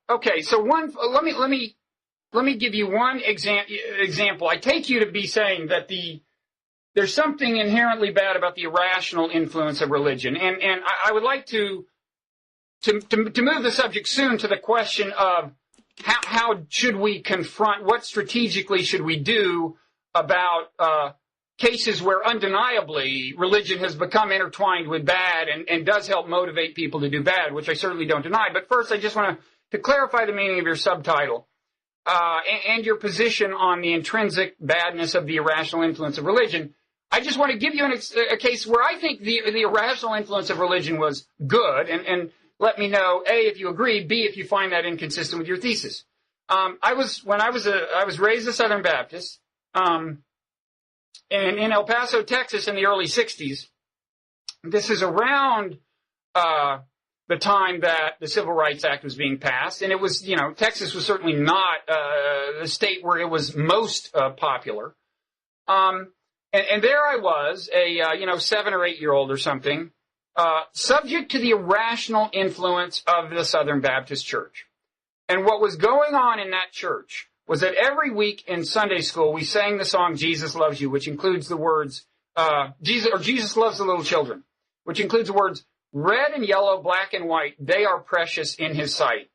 Okay, so let me give you one example. I take you to be saying that there's something inherently bad about the irrational influence of religion, and I would like to move the subject soon to the question of how should we confront, what strategically should we do about cases where undeniably religion has become intertwined with bad and does help motivate people to do bad, which I certainly don't deny. But first, I just want to clarify the meaning of your subtitle and your position on the intrinsic badness of the irrational influence of religion. I just want to give you a case where I think the irrational influence of religion was good, and let me know, A, if you agree, B, if you find that inconsistent with your thesis. I was raised a Southern Baptist, in El Paso, Texas in the early 60s. This is around the time that the Civil Rights Act was being passed, and it was, Texas was certainly not the state where it was most popular. And there I was, a 7 or 8 year old or something, subject to the irrational influence of the Southern Baptist Church. And what was going on in that church was that every week in Sunday school we sang the song "Jesus Loves You," which includes the words Jesus loves the little children, which includes the words "red and yellow, black and white, they are precious in His sight."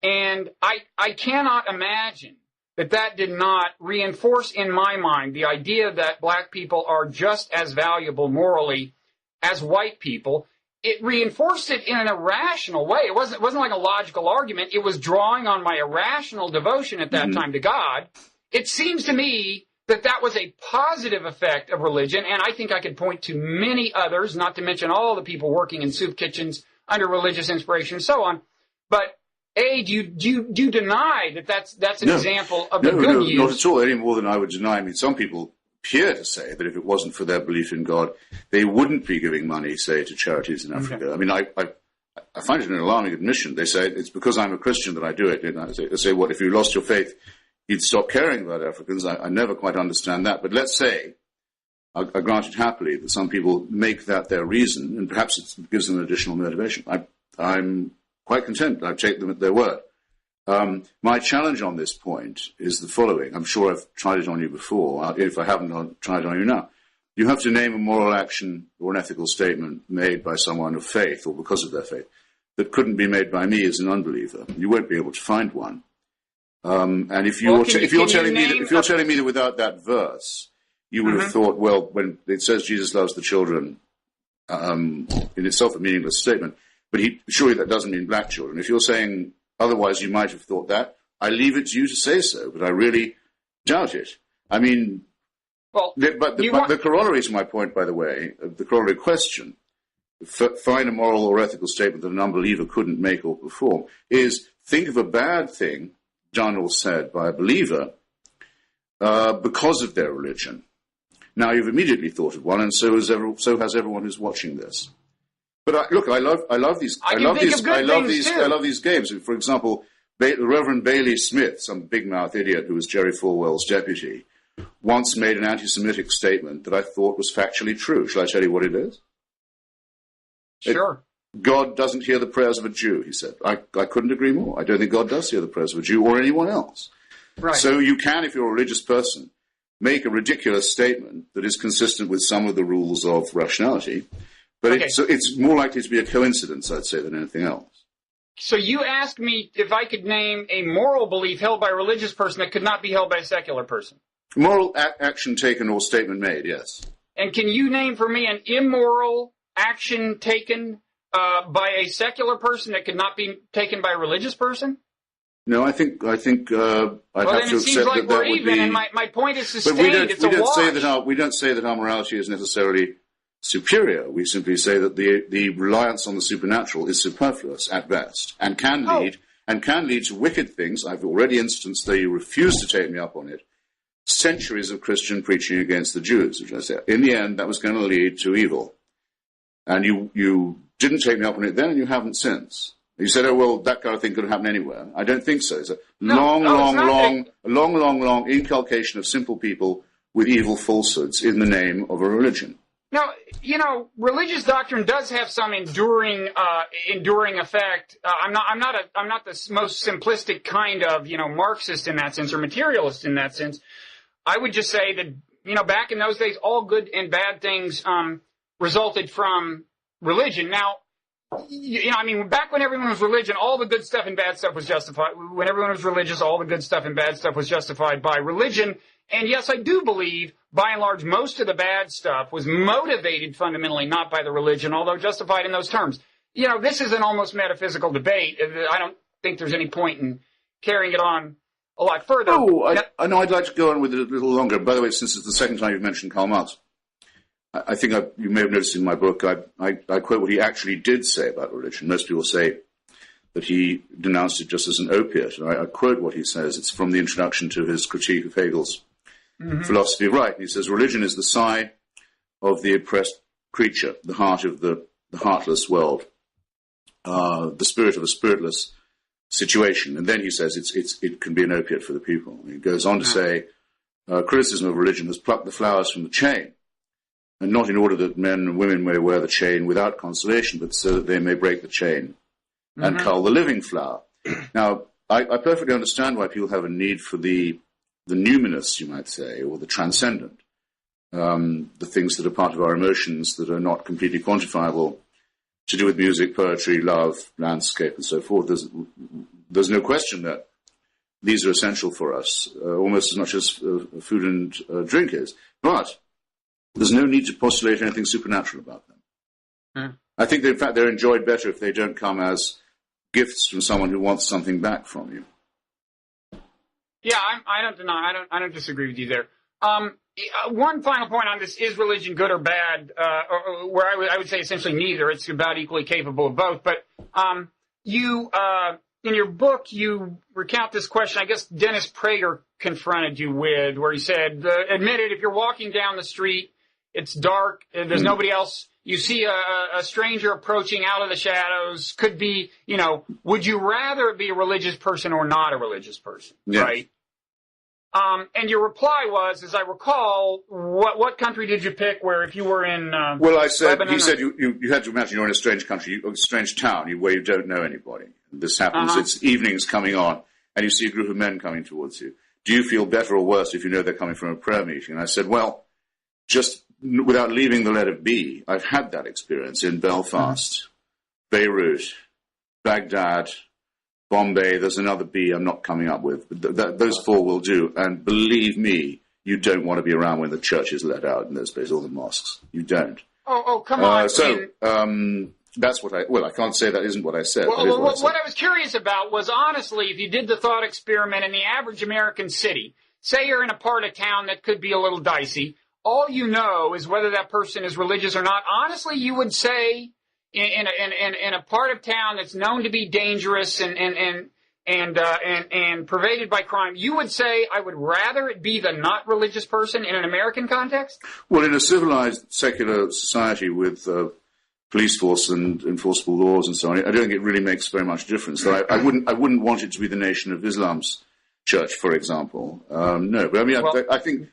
And I cannot imagine that did not reinforce in my mind the idea that black people are just as valuable morally as white people. It reinforced it in an irrational way. It wasn't like a logical argument. It was drawing on my irrational devotion at that time to God. It seems to me that was a positive effect of religion, and I think I could point to many others, not to mention all the people working in soup kitchens under religious inspiration and so on. But A, do you deny that's an example of the good use? No, not at all, any more than I would deny. I mean, some people appear to say that if it wasn't for their belief in God, they wouldn't be giving money, say, to charities in Africa. Okay. I mean, I find it an alarming admission. They say it's because I'm a Christian that I do it. And I say, what, if you lost your faith, you'd stop caring about Africans? I never quite understand that. But let's say, I grant it happily, that some people make that their reason, and perhaps it gives them an additional motivation. I'm quite content. I take them at their word. My challenge on this point is the following. I'm sure I've tried it on you before. If I haven't, I'll try it on you now. You have to name a moral action or an ethical statement made by someone of faith or because of their faith that couldn't be made by me as an unbeliever. You won't be able to find one. And if you're telling me that without that verse, you would have thought, well, when it says Jesus loves the children, in itself a meaningless statement, but surely that doesn't mean black children. If you're saying otherwise, you might have thought that. I leave it to you to say so, but I really doubt it. I mean, the corollary to my point, by the way, the corollary question, find a moral or ethical statement that an unbeliever couldn't make or perform, is think of a bad thing done or said by a believer because of their religion. Now, you've immediately thought of one, and so has everyone who's watching this. But I love these games. For example, the Reverend Bailey Smith, some big mouth idiot who was Jerry Falwell's deputy, once made an anti-Semitic statement that I thought was factually true. Shall I tell you what it is? Sure. God doesn't hear the prayers of a Jew, he said. I couldn't agree more. I don't think God does hear the prayers of a Jew or anyone else. Right. So you can, if you're a religious person, make a ridiculous statement that is consistent with some of the rules of rationality. But it's more likely to be a coincidence, I'd say, than anything else. So you asked me if I could name a moral belief held by a religious person that could not be held by a secular person. Moral action taken or statement made, yes. And can you name for me an immoral action taken by a secular person that could not be taken by a religious person? No, I think I'd have to accept that. It seems like we're even, and my point is sustained. But we don't say that our morality is necessarily superior. We simply say that the reliance on the supernatural is superfluous at best and can and can lead to wicked things. I've already instanced that you refuse to take me up on it. Centuries of Christian preaching against the Jews, which I said, in the end, that was going to lead to evil. And you didn't take me up on it then, and you haven't since. You said, oh, well, that kind of thing could happen anywhere. I don't think so. It's a long inculcation of simple people with evil falsehoods in the name of a religion. Now, religious doctrine does have some enduring effect. I'm not the most simplistic kind of, Marxist in that sense or materialist in that sense. I would just say that, back in those days, all good and bad things resulted from religion. Now, back when everyone was religion, all the good stuff and bad stuff was justified. When everyone was religious, all the good stuff and bad stuff was justified by religion. And yes, I do believe, by and large, most of the bad stuff was motivated fundamentally not by the religion, although justified in those terms. This is an almost metaphysical debate. I don't think there's any point in carrying it on a lot further. Oh, I know I'd like to go on with it a little longer. By the way, since it's the second time you've mentioned Karl Marx, I think you may have noticed in my book, I quote what he actually did say about religion. Most people say that he denounced it just as an opiate. I quote what he says. It's from the introduction to his critique of Hegel's philosophy of Wright. He says, religion is the sigh of the oppressed creature, the heart of the heartless world, the spirit of a spiritless situation. And then he says it can be an opiate for the people. And he goes on to say, criticism of religion has plucked the flowers from the chain, and not in order that men and women may wear the chain without consolation, but so that they may break the chain and cull the living flower. Now, I perfectly understand why people have a need for the numinous, you might say, or the transcendent, the things that are part of our emotions that are not completely quantifiable, to do with music, poetry, love, landscape, and so forth. There's no question that these are essential for us, almost as much as food and drink is. But there's no need to postulate anything supernatural about them. I think that, in fact, they're enjoyed better if they don't come as gifts from someone who wants something back from you. Yeah, I don't deny. I don't disagree with you there. One final point on this: is religion good or bad? Where I would say essentially neither. It's about equally capable of both. But you in your book you recount this question. I guess Dennis Prager confronted you with, where he said, "Admit it. If you're walking down the street, it's dark, and there's nobody else. You see a stranger approaching out of the shadows. Could be, would you rather be a religious person or not a religious person?" Yes. Right? And your reply was, as I recall, what country did you pick where if you were in Well, he said you had to imagine you're in a strange country, a strange town where you don't know anybody. This happens, it's evenings coming on, and you see a group of men coming towards you. Do you feel better or worse if you know they're coming from a prayer meeting? And I said, well, just without leaving the letter B, I've had that experience in Belfast, Beirut, Baghdad, Bombay. There's another B I'm not coming up with. Those four will do. And believe me, you don't want to be around when the church is let out in those places, or the mosques. You don't. Oh, come on. That's what I can't say that isn't what I said. What I was curious about was, honestly, if you did the thought experiment in the average American city, say you're in a part of town that could be a little dicey, all you know is whether that person is religious or not. Honestly, you would say in a part of town that's known to be dangerous and pervaded by crime, you would say, I would rather it be the not religious person in an American context? Well, in a civilized, secular society with police force and enforceable laws and so on, I don't think it really makes very much difference. So I wouldn't want it to be the Nation of Islam's church, for example. No, but I mean, I think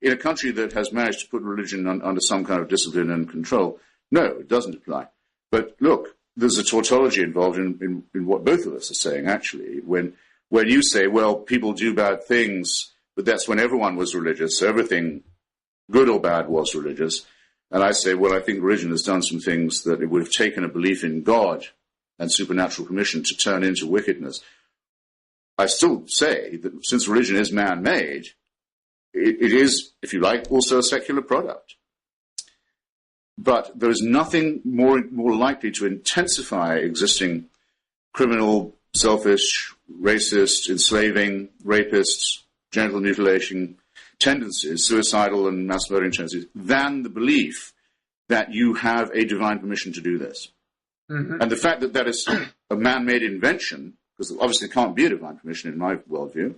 in a country that has managed to put religion under some kind of discipline and control, no, it doesn't apply. But look, there's a tautology involved in what both of us are saying, actually. When you say, well, people do bad things, but that's when everyone was religious, so everything, good or bad, was religious. And I say, well, I think religion has done some things that it would have taken a belief in God and supernatural permission to turn into wickedness. I still say that since religion is man-made, it is, if you like, also a secular product. But there is nothing more likely to intensify existing criminal, selfish, racist, enslaving, rapist, genital mutilation tendencies, suicidal and mass murdering tendencies, than the belief that you have a divine permission to do this. Mm-hmm. And the fact that that is a man-made invention, because obviously it can't be a divine permission in my worldview,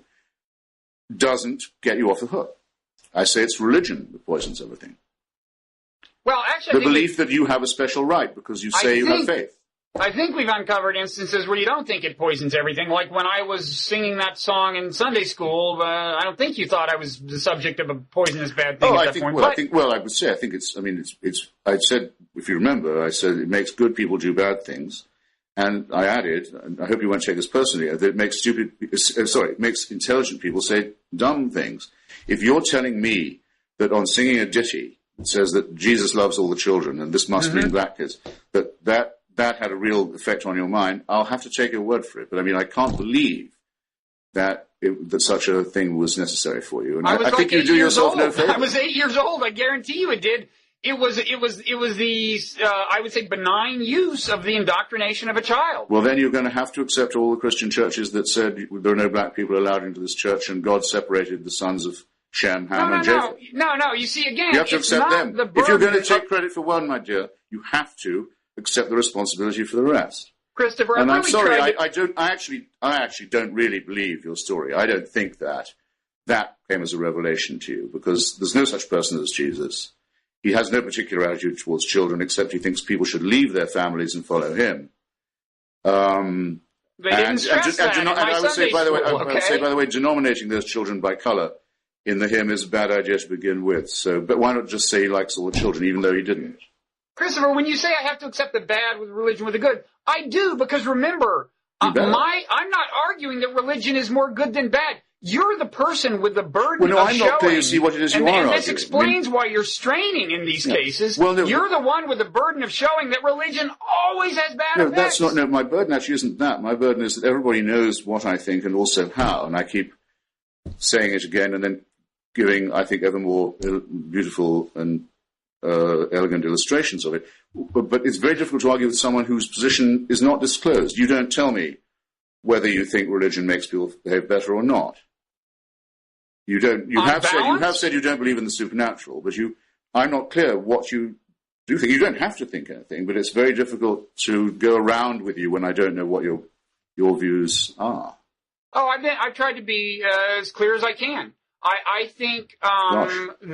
doesn't get you off the hook. I say it's religion that poisons everything. Well, actually, the belief that you have a special right because you say you have faith. I think we've uncovered instances where you don't think it poisons everything. Like when I was singing that song in Sunday school, I don't think you thought I was the subject of a poisonous bad thing at that point. I would say, I said, if you remember, I said it makes good people do bad things. And I added, and I hope you won't take this personally, that it makes intelligent people say dumb things. If you're telling me that on singing a ditty, it says that Jesus loves all the children and this must mean black kids, that had a real effect on your mind, I'll have to take your word for it. But I mean, I can't believe that such a thing was necessary for you. And I think you do yourself no favor. I was 8 years old. I guarantee you it did. It was the I would say benign use of the indoctrination of a child. Well, then you're going to have to accept all the Christian churches that said there are no black people allowed into this church, and God separated the sons of Shem, Ham, and Japheth. No. You see, again, you have to accept them. If you're going to take credit for one, my dear, you have to accept the responsibility for the rest. Christopher, and I'm sorry, I actually don't really believe your story. I don't think that came as a revelation to you, because there's no such person as Jesus. He has no particular attitude towards children, except he thinks people should leave their families and follow him. They didn't stress that in my Sunday school, I would say, by the way, denominating those children by color in the hymn is a bad idea to begin with. So, but why not just say he likes all the children, even though he didn't? Christopher, when you say I have to accept the bad with religion with the good, I do, because remember, I'm not arguing that religion is more good than bad. You're the person with the burden of I'm showing. Not clear to see what it is you are and this arguing. explains why you're straining in these cases. Well, no, you're the one with the burden of showing that religion always has bad effects. That's not. No, my burden actually isn't that. My burden is that everybody knows what I think and also how, and I keep saying it again and then giving, I think, ever more beautiful and elegant illustrations of it. But it's very difficult to argue with someone whose position is not disclosed. You don't tell me whether you think religion makes people behave better or not. You don't. You have said you don't believe in the supernatural, but I'm not clear what you do think. You don't have to think anything, but it's very difficult to go around with you when I don't know what your views are. Oh, I've tried to be as clear as I can. I think that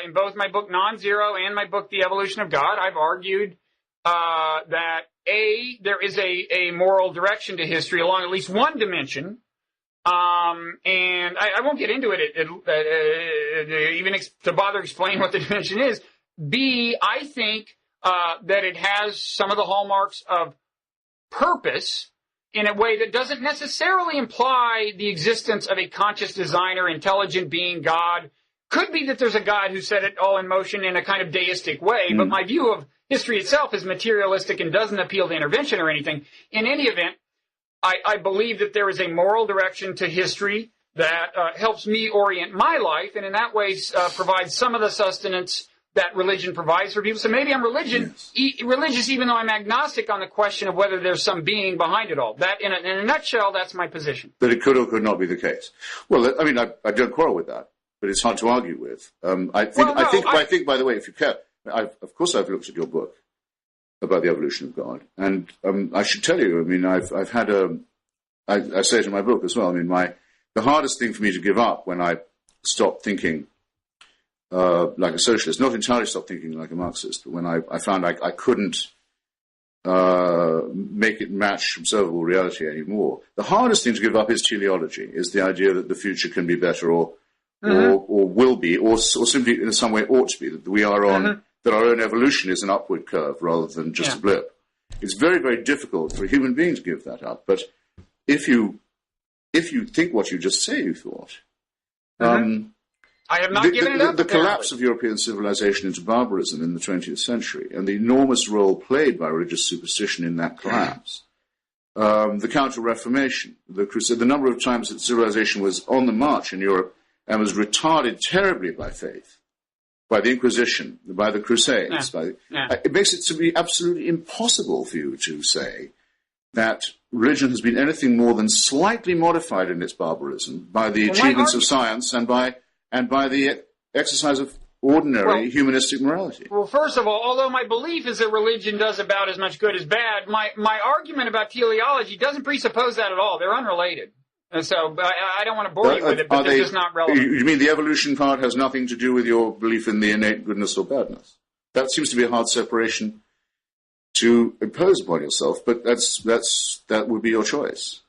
in both my book Nonzero and my book The Evolution of God, I've argued that there is a moral direction to history along at least one dimension. And I won't get into it even to bother explain what the dimension is. B, I think that it has some of the hallmarks of purpose in a way that doesn't necessarily imply the existence of a conscious designer, intelligent being, God. Could be that there's a God who set it all in motion in a kind of deistic way, but my view of history itself is materialistic and doesn't appeal to intervention or anything. In any event, I believe that there is a moral direction to history that helps me orient my life, and in that way provides some of the sustenance that religion provides for people. So maybe I'm religious, even though I'm agnostic on the question of whether there's some being behind it all. That, in a nutshell, that's my position. That it could or could not be the case. Well, I mean, I don't quarrel with that, but it's hard to argue with. I think, by the way, if you care, of course I've looked at your book about the evolution of God, and I should tell you, I mean, I've had I say it in my book as well. I mean, the hardest thing for me to give up when I stopped thinking like a socialist, not entirely stopped thinking like a Marxist, but when I found I couldn't make it match observable reality anymore. The hardest thing to give up is teleology, is the idea that the future can be better or will be, or simply in some way ought to be, that we are on, that our own evolution is an upward curve rather than just a blip. It's very, very difficult for a human being to give that up. But if you think what you just say you thought, I have not given it up. The collapse of European civilization into barbarism in the 20th century and the enormous role played by religious superstition in that collapse, the Counter-Reformation, the Crusade, the number of times that civilization was on the march in Europe and was retarded terribly by faith, by the Inquisition, by the Crusades. It makes it to be absolutely impossible for you to say that religion has been anything more than slightly modified in its barbarism by the achievements of science and by the exercise of ordinary humanistic morality. Well, first of all, although my belief is that religion does about as much good as bad, my argument about teleology doesn't presuppose that at all. They're unrelated. And so I don't want to bore you with it, but they're just not relevant. You mean the evolution part has nothing to do with your belief in the innate goodness or badness? That seems to be a hard separation to impose upon yourself, but that would be your choice.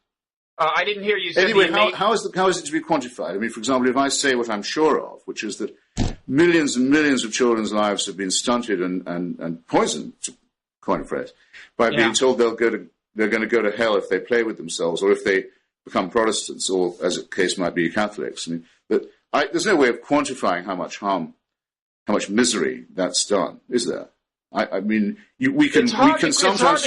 I didn't hear you say anyway, how is it to be quantified? I mean, for example, if I say what I'm sure of, which is that millions and millions of children's lives have been stunted and poisoned, to coin a phrase, by being told they're going to go to hell if they play with themselves or if they become Protestants or, as the case might be, Catholics. I mean, there's no way of quantifying how much harm, how much misery that's done, is there? I mean, we can sometimes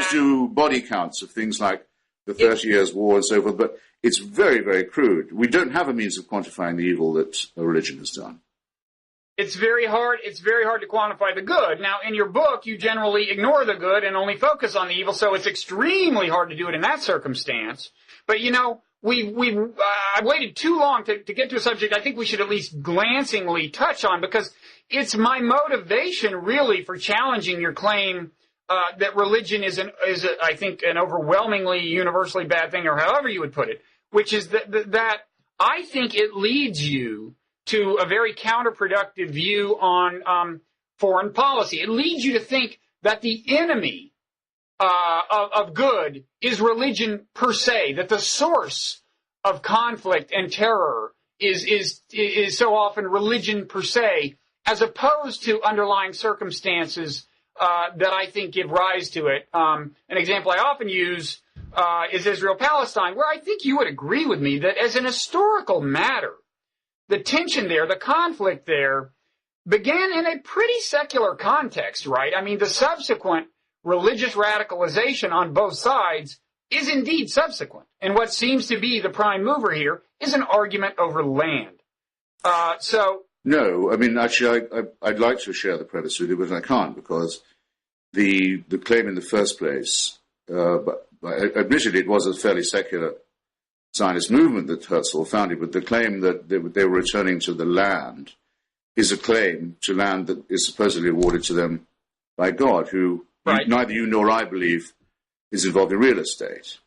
do body counts of things like the 30 Years' War and so forth, but it's very, very crude. We don't have a means of quantifying the evil that a religion has done. It's very hard to quantify the good. Now, in your book, you generally ignore the good and only focus on the evil, so it's extremely hard to do it in that circumstance. But, you know, I've waited too long to get to a subject I think we should at least glancingly touch on, because it's my motivation, really, for challenging your claim that religion is I think, an overwhelmingly universally bad thing, or however you would put it, which is that I think it leads you to a very counterproductive view on foreign policy. It leads you to think that the enemy of good is religion per se, that the source of conflict and terror is so often religion per se, as opposed to underlying circumstances that I think give rise to it. An example I often use is Israel-Palestine, where I think you would agree with me that as an historical matter, the tension there, the conflict there, began in a pretty secular context, right? I mean, the subsequent religious radicalization on both sides is indeed subsequent. And what seems to be the prime mover here is an argument over land. No, I mean, actually, I'd like to share the premise with you, but I can't, because the claim in the first place, but admittedly it was a fairly secular Zionist movement that Herzl founded, but the claim that they were returning to the land is a claim to land that is supposedly awarded to them by God, who neither you nor I believe is involved in real estate.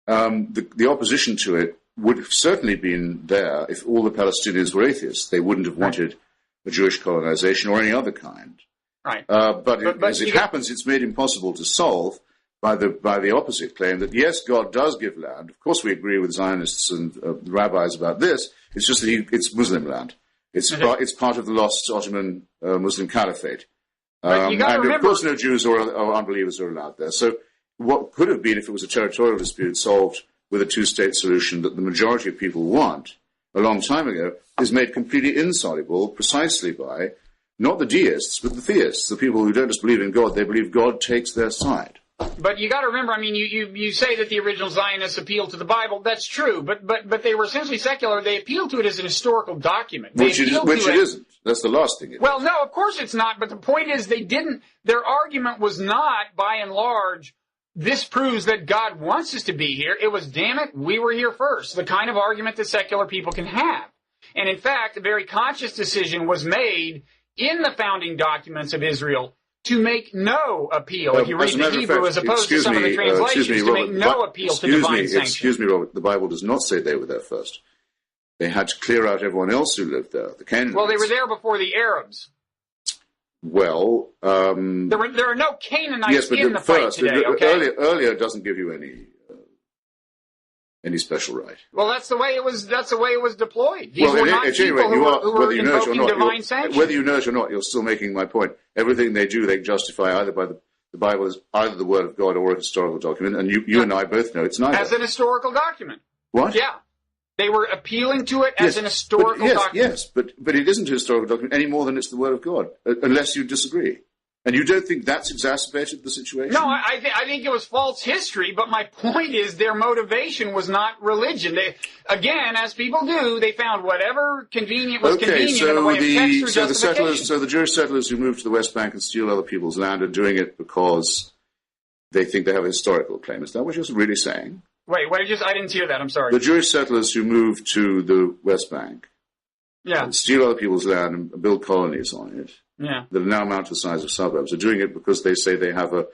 The opposition to it would have certainly been there if all the Palestinians were atheists. They wouldn't have wanted a Jewish colonization or any other kind. Right. But as it happens, it's made impossible to solve by the opposite claim that, yes, God does give land. Of course, we agree with Zionists and the rabbis about this. It's just that it's Muslim land. It's part of the lost Ottoman Muslim Caliphate. And of course, no Jews or unbelievers are allowed there. So what could have been, if it was a territorial dispute, solved with a two-state solution that the majority of people want a long time ago, is made completely insoluble precisely by not the deists, but the theists, the people who don't just believe in God, they believe God takes their side. But you got to remember, I mean, you say that the original Zionists appealed to the Bible. That's true, but they were essentially secular. They appealed to it as an historical document. Which it isn't. That's the last thing. Well, no, of course it's not. But the point is, their argument was not, by and large, this proves that God wants us to be here. It was, damn it, we were here first. The kind of argument that secular people can have. And in fact, a very conscious decision was made in the founding documents of Israel to make no appeal, if you read the Hebrew as opposed to some of the translations, to make no appeal to divine sanction. Excuse me, Robert, the Bible does not say they were there first. They had to clear out everyone else who lived there, the Canaanites. Well, they were there before the Arabs. Well, there are no Canaanites in the fight today, okay? Earlier doesn't give you any special right. Well, that's the way it was deployed. These were not people who were invoking divine sanction. Whether you know it or not, you're still making my point. Everything they do, they justify either by the Bible as either the Word of God or a historical document, and you and I both know it's neither. As an historical document. What? Yeah. They were appealing to it as an historical document. Yes, but it isn't a historical document any more than it's the Word of God, unless you disagree. And you don't think that's exacerbated the situation? No, I think it was false history, but my point is their motivation was not religion. They, again, as people do, they found whatever convenient was convenient in the way of text or justification. So the Jewish settlers who moved to the West Bank and steal other people's land are doing it because they think they have a historical claim. Is that what you're really saying? Wait, I didn't hear that. I'm sorry. The Jewish settlers who moved to the West Bank Yeah. steal other people's land and build colonies on it, Yeah. that are now amount to the size of suburbs, are doing it because they say they have a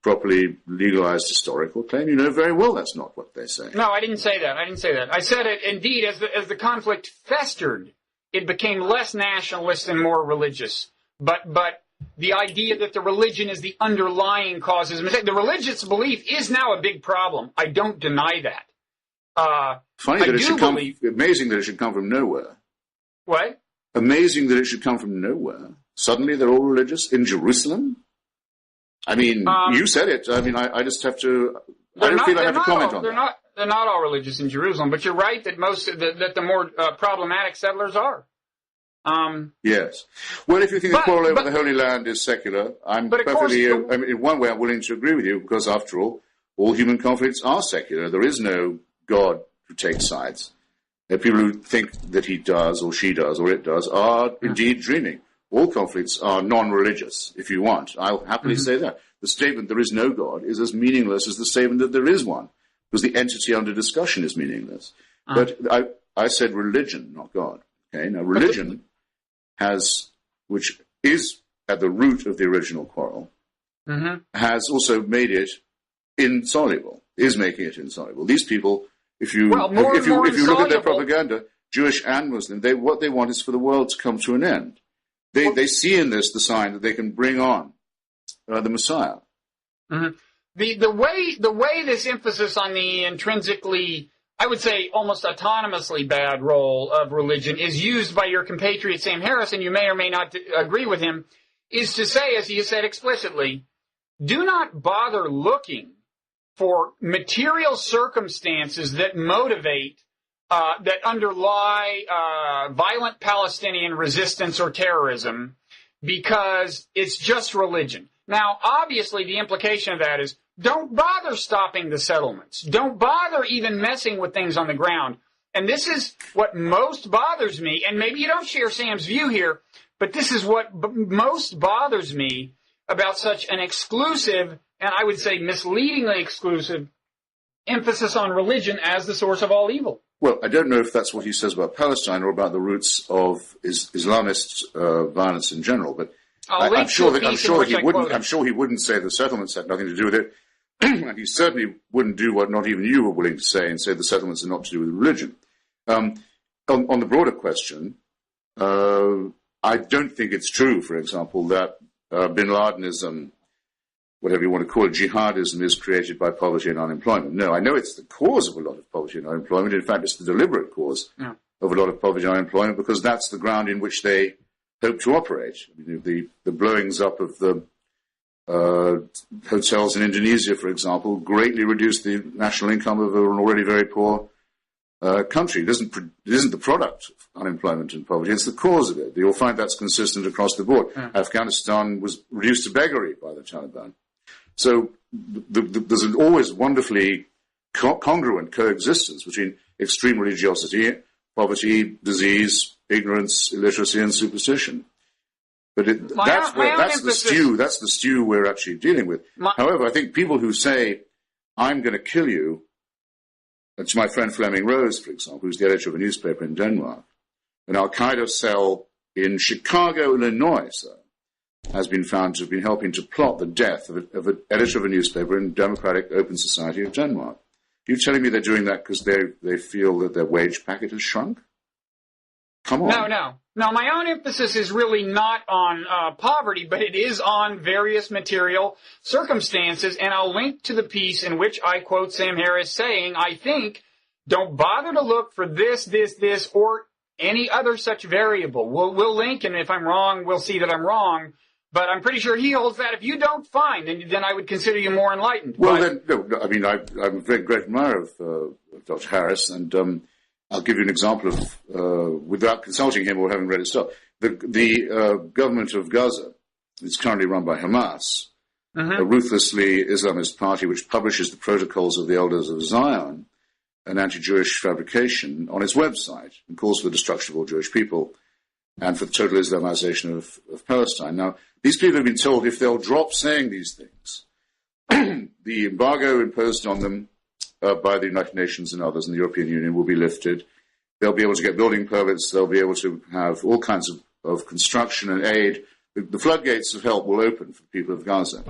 properly legalized historical claim. You know very well that's not what they say. No, I didn't say that. I said it, indeed, as the conflict festered, it became less nationalist and more religious. But the idea that the religion is the underlying cause is a mistake. The religious belief is now a big problem. I don't deny that. Funny that it should come. Amazing that it should come from nowhere. What? Amazing that it should come from nowhere. Suddenly they're all religious in Jerusalem. I mean, you said it. I mean, I just have to. I don't feel I have to comment on that. They're not all religious in Jerusalem, but you're right that that the more problematic settlers are. Yes. Well, if you think the quarrel over the Holy Land is secular, I'm perfectly. I mean, in one way, I'm willing to agree with you because, after all human conflicts are secular. There is no God who takes sides. People who think that he does, or she does, or it does, are indeed dreaming. All conflicts are non-religious, if you want. I'll happily say that. The statement, there is no God, is as meaningless as the statement that there is one, because the entity under discussion is meaningless. But I said religion, not God. Okay. Now, religion which is at the root of the original quarrel, has also made it insoluble, is making it insoluble. These people, if you look at their propaganda, Jewish and Muslim, what they want is for the world to come to an end. They see in this the sign that they can bring on the Messiah. The way this emphasis on the intrinsically, I would say, almost autonomously bad role of religion is used by your compatriot Sam Harris, and you may or may not agree with him, is to say, as he has said explicitly, do not bother looking for material circumstances that motivate, that underlie violent Palestinian resistance or terrorism, because it's just religion. Now, obviously, the implication of that is, don't bother stopping the settlements. Don't bother even messing with things on the ground. And this is what most bothers me, and maybe you don't share Sam's view here, but this is what most bothers me about such an exclusive, and I would say misleadingly exclusive, emphasis on religion as the source of all evil. Well, I don't know if that's what he says about Palestine or about the roots of Islamist violence in general, but I'm sure he wouldn't say the settlements had nothing to do with it, and he certainly wouldn't do what not even you were willing to say and say the settlements are not to do with religion. On the broader question, I don't think it's true, for example, that bin Ladenism, whatever you want to call it, jihadism, is created by poverty and unemployment. No, I know it's the cause of a lot of poverty and unemployment. In fact, it's the deliberate cause of a lot of poverty and unemployment, because that's the ground in which they hope to operate. I mean, the blowings up of the hotels in Indonesia, for example, greatly reduced the national income of an already very poor country. It isn't the product of unemployment and poverty, it's the cause of it. You'll find that's consistent across the board. Afghanistan was reduced to beggary by the Taliban. So there's an always wonderfully congruent coexistence between extreme religiosity, poverty, disease, ignorance, illiteracy, and superstition. But that's the stew we're actually dealing with. However, I think people who say, I'm going to kill you, that's my friend Fleming Rose, for example, who's the editor of a newspaper in Denmark, an Al-Qaeda cell in Chicago, Illinois, has been found to have been helping to plot the death of an editor of a newspaper in Democratic Open Society of Denmark. You're telling me they're doing that because they feel that their wage packet has shrunk? Come on. No, my own emphasis is really not on poverty, but it is on various material circumstances, and I'll link to the piece in which I quote Sam Harris saying, I think, don't bother to look for this, or any other such variable. We'll link, and if I'm wrong, we'll see that I'm wrong, but I'm pretty sure he holds that if you don't find, then I would consider you more enlightened. Well, I'm a very great admirer of Dr. Harris, and I'll give you an example of, without consulting him or having read his stuff, the government of Gaza is currently run by Hamas, a ruthlessly Islamist party which publishes the protocols of the Elders of Zion, an anti-Jewish fabrication, on its website, and calls for the destruction of all Jewish people and for the total Islamization of Palestine. Now, these people have been told if they'll drop saying these things, the embargo imposed on them by the United Nations and others, and the European Union, will be lifted. They'll be able to get building permits. They'll be able to have all kinds of construction and aid. The floodgates of help will open for the people of Gaza.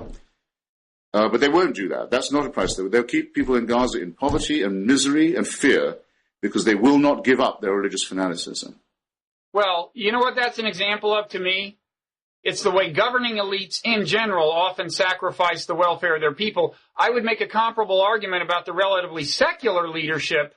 But they won't do that. That's not a price. They'll keep people in Gaza in poverty and misery and fear because they will not give up their religious fanaticism. Well, you know what that's an example of to me? It's the way governing elites in general often sacrifice the welfare of their people. I would make a comparable argument about the relatively secular leadership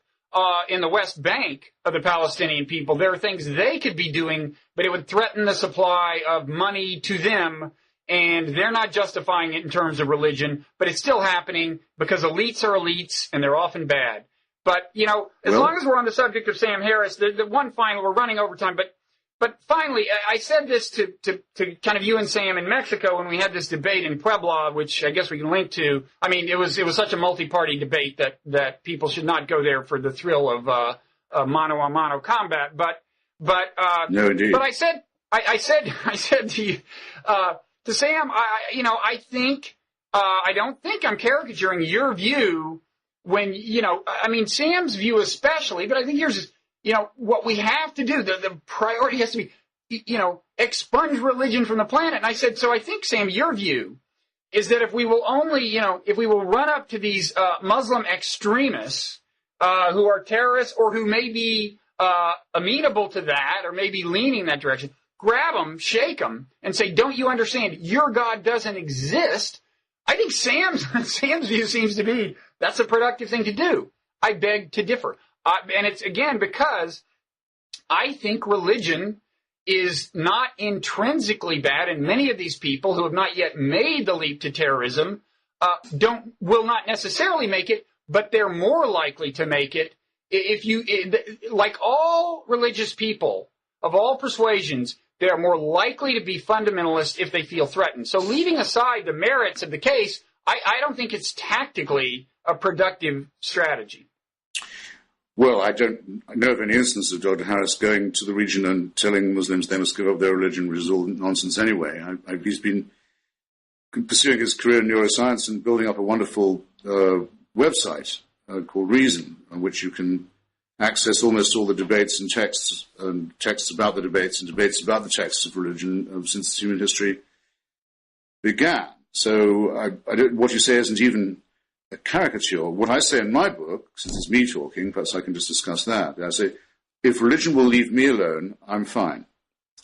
in the West Bank of the Palestinian people. There are things they could be doing, but it would threaten the supply of money to them, and they're not justifying it in terms of religion, but it's still happening because elites are elites, and they're often bad. But, you know, as long as we're on the subject of Sam Harris, the one final, we're running over time, but finally, I said this to kind of you and Sam in Mexico when we had this debate in Puebla, which I guess we can link to. I mean, it was such a multi-party debate that people should not go there for the thrill of mano-a-mano combat. But no, indeed. But I said to Sam, I think I don't think I'm caricaturing your view when, I mean, Sam's view especially, but I think yours is, what we have to do, the priority has to be, expunge religion from the planet. And I said, so I think, Sam, your view is that if we will only, if we will run up to these Muslim extremists who are terrorists or who may be amenable to that or maybe leaning that direction, grab them, shake them, and say, don't you understand, your God doesn't exist. I think Sam's view seems to be that's a productive thing to do. I beg to differ. And it's, again, because I think religion is not intrinsically bad, and many of these people who have not yet made the leap to terrorism will not necessarily make it, but they're more likely to make it like all religious people of all persuasions, they are more likely to be fundamentalist if they feel threatened. So leaving aside the merits of the case, I don't think it's tactically a productive strategy. Well, I don't know of any instance of Dr. Harris going to the region and telling Muslims they must give up their religion, which is all nonsense anyway. He's been pursuing his career in neuroscience and building up a wonderful website called Reason, on which you can access almost all the debates and texts about the debates and debates about the texts of religion since human history began. So what you say isn't even a caricature. What I say in my book, since it's me talking, perhaps I can just discuss that. I say, if religion will leave me alone, I'm fine.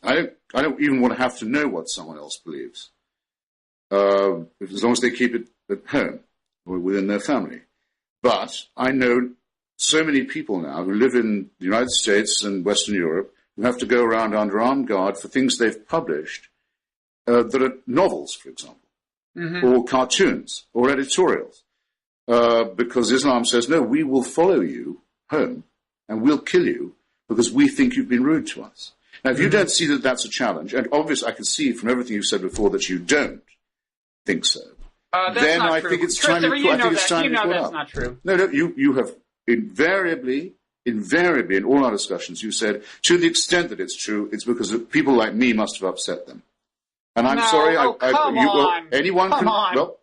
I don't even want to have to know what someone else believes, as long as they keep it at home or within their family. But I know so many people now who live in the United States and Western Europe who have to go around under armed guard for things they've published that are novels, for example, or cartoons or editorials. Because Islam says, no, we will follow you home and we'll kill you because we think you've been rude to us. Now, if you don't see that that's a challenge, and obviously I can see from everything you've said before that you don't think so, then I think it's time to put up. That's not true. No, you have invariably in all our discussions, you said, to the extent that it's true, it's because people like me must have upset them. And I'm sorry. Come on. Anyone come can. On. Well,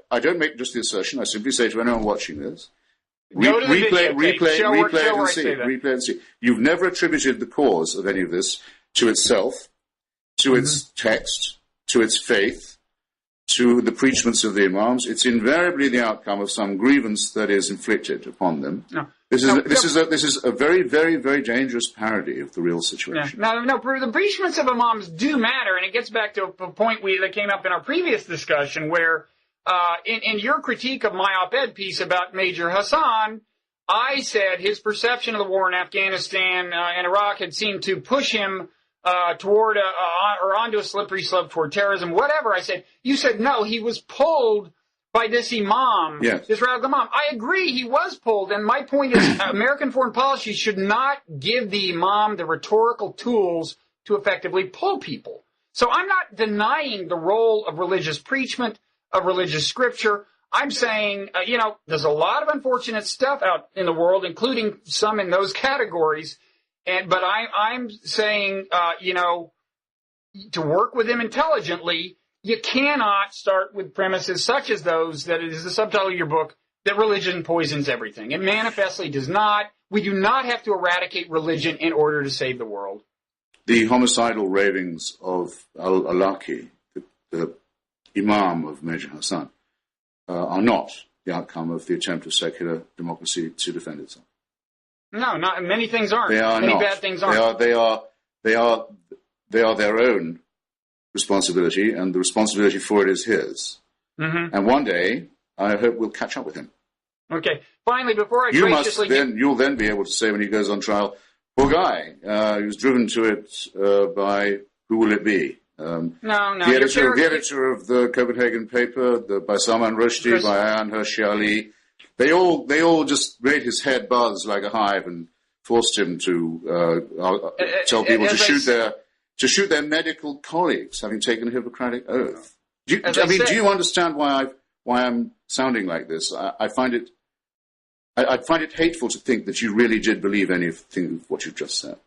I don't make just the assertion. I simply say to anyone watching this, replay and see. You've never attributed the cause of any of this to itself, to its text, to its faith, to the preachments of the imams. It's invariably the outcome of some grievance that is inflicted upon them. No. This is a very, very, very dangerous parody of the real situation. No, the preachments of imams do matter, and it gets back to a point that came up in our previous discussion where in your critique of my op-ed piece about Major Hassan, I said his perception of the war in Afghanistan and Iraq had seemed to push him toward or onto a slippery slope toward terrorism, whatever. I said, you said no, he was pulled by this imam, this radical imam. I agree, he was pulled, and my point is American foreign policy should not give the imam the rhetorical tools to effectively pull people. So I'm not denying the role of religious preachment, of religious scripture. I'm saying, there's a lot of unfortunate stuff out in the world, including some in those categories. But I'm saying, to work with them intelligently, you cannot start with premises such as those that it is the subtitle of your book, that religion poisons everything. It manifestly does not. We do not have to eradicate religion in order to save the world. The homicidal ravings of al-Awlaki, the Imam of Major Hassan, are not the outcome of the attempt of secular democracy to defend itself. No, not many things aren't. They are many not. Bad things aren't. They are their own responsibility, and the responsibility for it is his. Mm-hmm. And one day, I hope we'll catch up with him. Okay. Finally, before I you'll then be able to say when he goes on trial, poor guy, he was driven to it by, who will it be? The editor of the Copenhagen paper, by Salman Rushdie, by Ayaan Hirsi Ali. They all just made his head buzz like a hive and forced him to tell people to shoot their medical colleagues, having taken a Hippocratic oath. Do you understand why I'm sounding like this? I find it hateful to think that you really did believe anything of what you just said.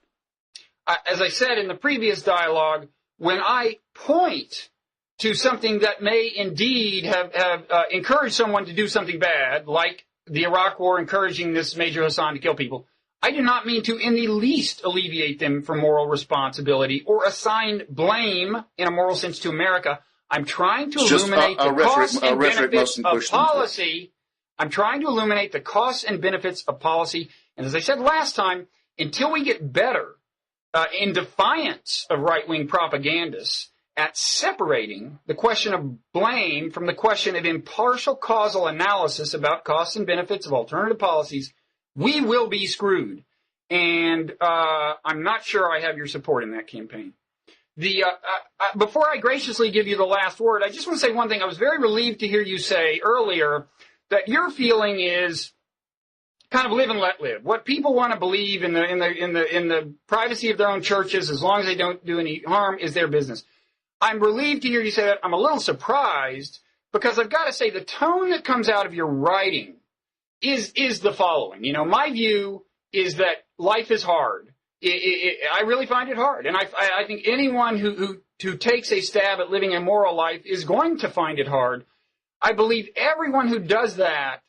As I said in the previous dialogue, when I point to something that may indeed have encouraged someone to do something bad, like the Iraq War encouraging this Major Hassan to kill people, I do not mean to in the least alleviate them from moral responsibility or assign blame in a moral sense to America. I'm trying to illuminate the costs and benefits of policy. I'm trying to illuminate the costs and benefits of policy. And as I said last time, until we get better in defiance of right-wing propagandists at separating the question of blame from the question of impartial causal analysis about costs and benefits of alternative policies, we will be screwed. And I'm not sure I have your support in that campaign. Before I graciously give you the last word, I just want to say one thing. I was very relieved to hear you say earlier that your feeling is kind of live and let live. What people want to believe in the privacy of their own churches, as long as they don't do any harm, is their business. I'm relieved to hear you say that. I'm a little surprised because I've got to say the tone that comes out of your writing is the following. You know, my view is that life is hard. I really find it hard, and I think anyone who takes a stab at living a moral life is going to find it hard. I believe everyone who does that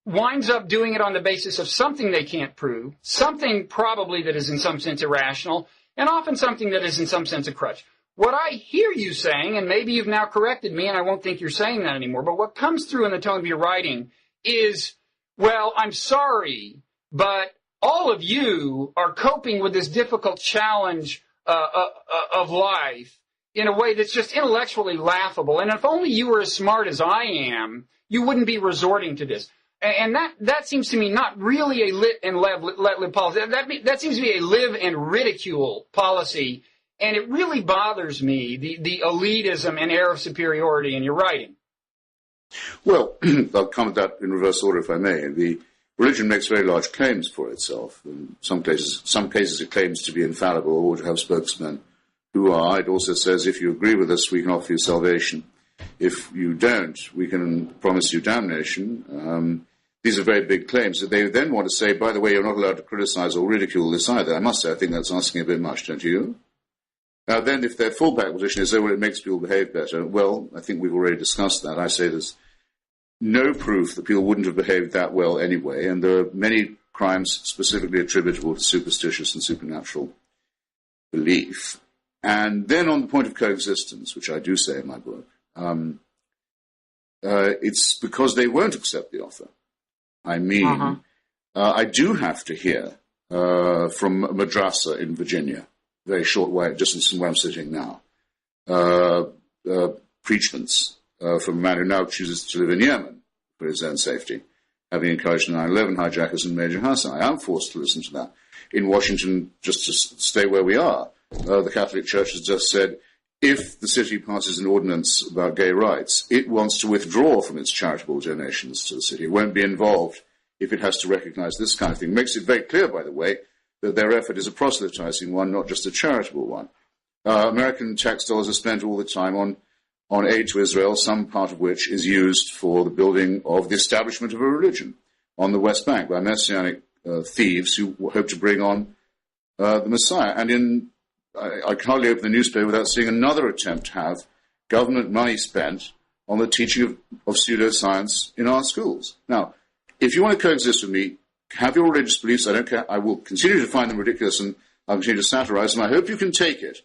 winds up doing it on the basis of something they can't prove, something probably that is in some sense irrational, and often something that is in some sense a crutch. What I hear you saying, and maybe you've now corrected me, and I won't think you're saying that anymore, but what comes through in the tone of your writing is, well, I'm sorry, but all of you are coping with this difficult challenge of life in a way that's just intellectually laughable. And if only you were as smart as I am, you wouldn't be resorting to this. And that seems to me not really a lit and let live policy. That seems to be a live and ridicule policy. And it really bothers me, the elitism and air of superiority in your writing. Well, I'll comment that in reverse order, if I may. The religion makes very large claims for itself. In some cases it claims to be infallible or to have spokesmen who are. It also says, if you agree with us, we can offer you salvation. If you don't, we can promise you damnation. These are very big claims. They then want to say, by the way, you're not allowed to criticize or ridicule this either. I must say, I think that's asking a bit much, don't you? Now, then, if their fallback position is, well, it makes people behave better, well, I think we've already discussed that. I say there's no proof that people wouldn't have behaved that well anyway, and there are many crimes specifically attributable to superstitious and supernatural belief. And then on the point of coexistence, which I do say in my book, it's because they won't accept the offer. I mean, I do have to hear from a madrasa in Virginia, very short way, distance from where I'm sitting now, preachments from a man who now chooses to live in Yemen for his own safety, having encouraged the 9/11 hijackers and Major Hassan. I am forced to listen to that. In Washington, just to stay where we are, the Catholic Church has just said, if the city passes an ordinance about gay rights, it wants to withdraw from its charitable donations to the city. It won't be involved if it has to recognize this kind of thing. Makes it very clear, by the way, that their effort is a proselytizing one, not just a charitable one. American tax dollars are spent all the time on aid to Israel, some part of which is used for the building of the establishment of a religion on the West Bank by messianic thieves who hope to bring on the Messiah. And I can hardly open the newspaper without seeing another attempt to have government money spent on the teaching of pseudoscience in our schools. Now, if you want to coexist with me, have your religious beliefs. I don't care. I will continue to find them ridiculous, and I'll continue to satirize them. I hope you can take it.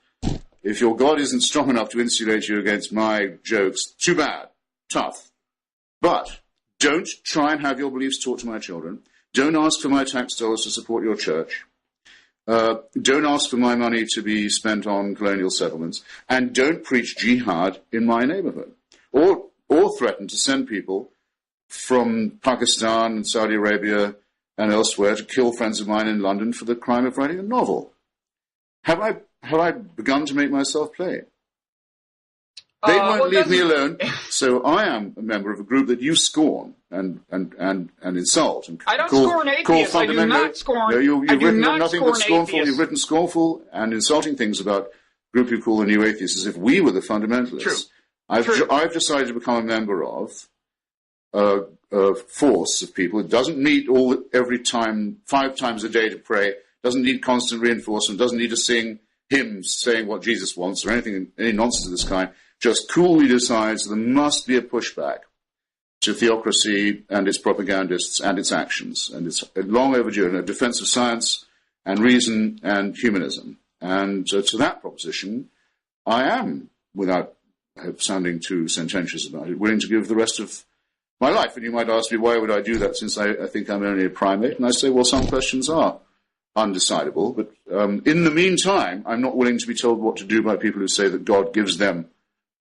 If your God isn't strong enough to insulate you against my jokes, too bad. Tough. But don't try and have your beliefs taught to my children. Don't ask for my tax dollars to support your church. Don't ask for my money to be spent on colonial settlements. And don't preach jihad in my neighborhood. Or threaten to send people from Pakistan and Saudi Arabia and elsewhere to kill friends of mine in London for the crime of writing a novel. Have I begun to make myself play? They won't leave me alone, so I am a member of a group that you scorn and insult. And I don't scorn atheists. I do not scorn. No, you've written nothing but scornful. Atheists. You've written scornful and insulting things about a group you call the New Atheists, as if we were the fundamentalists. True. I've decided to become a member of a force of people. It doesn't need every time 5 times a day to pray. Doesn't need constant reinforcement. Doesn't need to sing hymns saying what Jesus wants or any nonsense of this kind. Just coolly decides there must be a pushback to theocracy and its propagandists and its actions. And it's long overdue, and a defense of science and reason and humanism. And to that proposition, I am, without sounding too sententious about it, willing to give the rest of my life. And you might ask me, why would I do that since I think I'm only a primate? And I say, well, some questions are undecidable. But in the meantime, I'm not willing to be told what to do by people who say that God gives them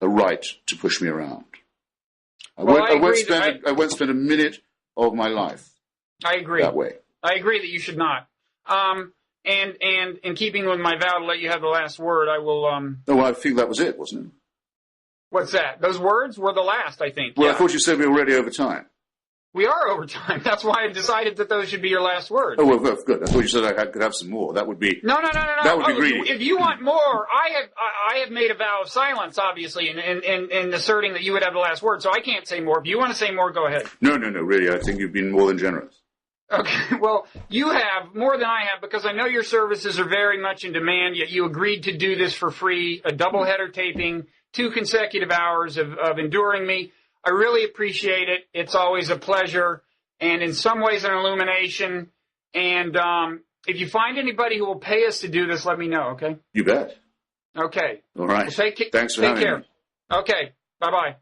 a right to push me around. I won't spend a minute of my life that way. I agree that you should not. And in keeping with my vow to let you have the last word, I will... Oh, I think that was it, wasn't it? What's that? Those words were the last, I think. Well, yeah. I thought you said we were already over time. We are over time. That's why I decided that those should be your last words. Oh, well, good. I thought you said I could have some more. That would be... No. That would be greedy. If you want more, I have made a vow of silence, obviously, in asserting that you would have the last word, so I can't say more. If you want to say more, go ahead. No, really. I think you've been more than generous. Okay, well, you have more than I have, because I know your services are very much in demand, yet you agreed to do this for free, a double-header taping, 2 consecutive hours of enduring me. I really appreciate it. It's always a pleasure, and in some ways an illumination. And if you find anybody who will pay us to do this, let me know, okay? You bet. Okay. All right. Well, Thanks for having me. Okay. Bye-bye.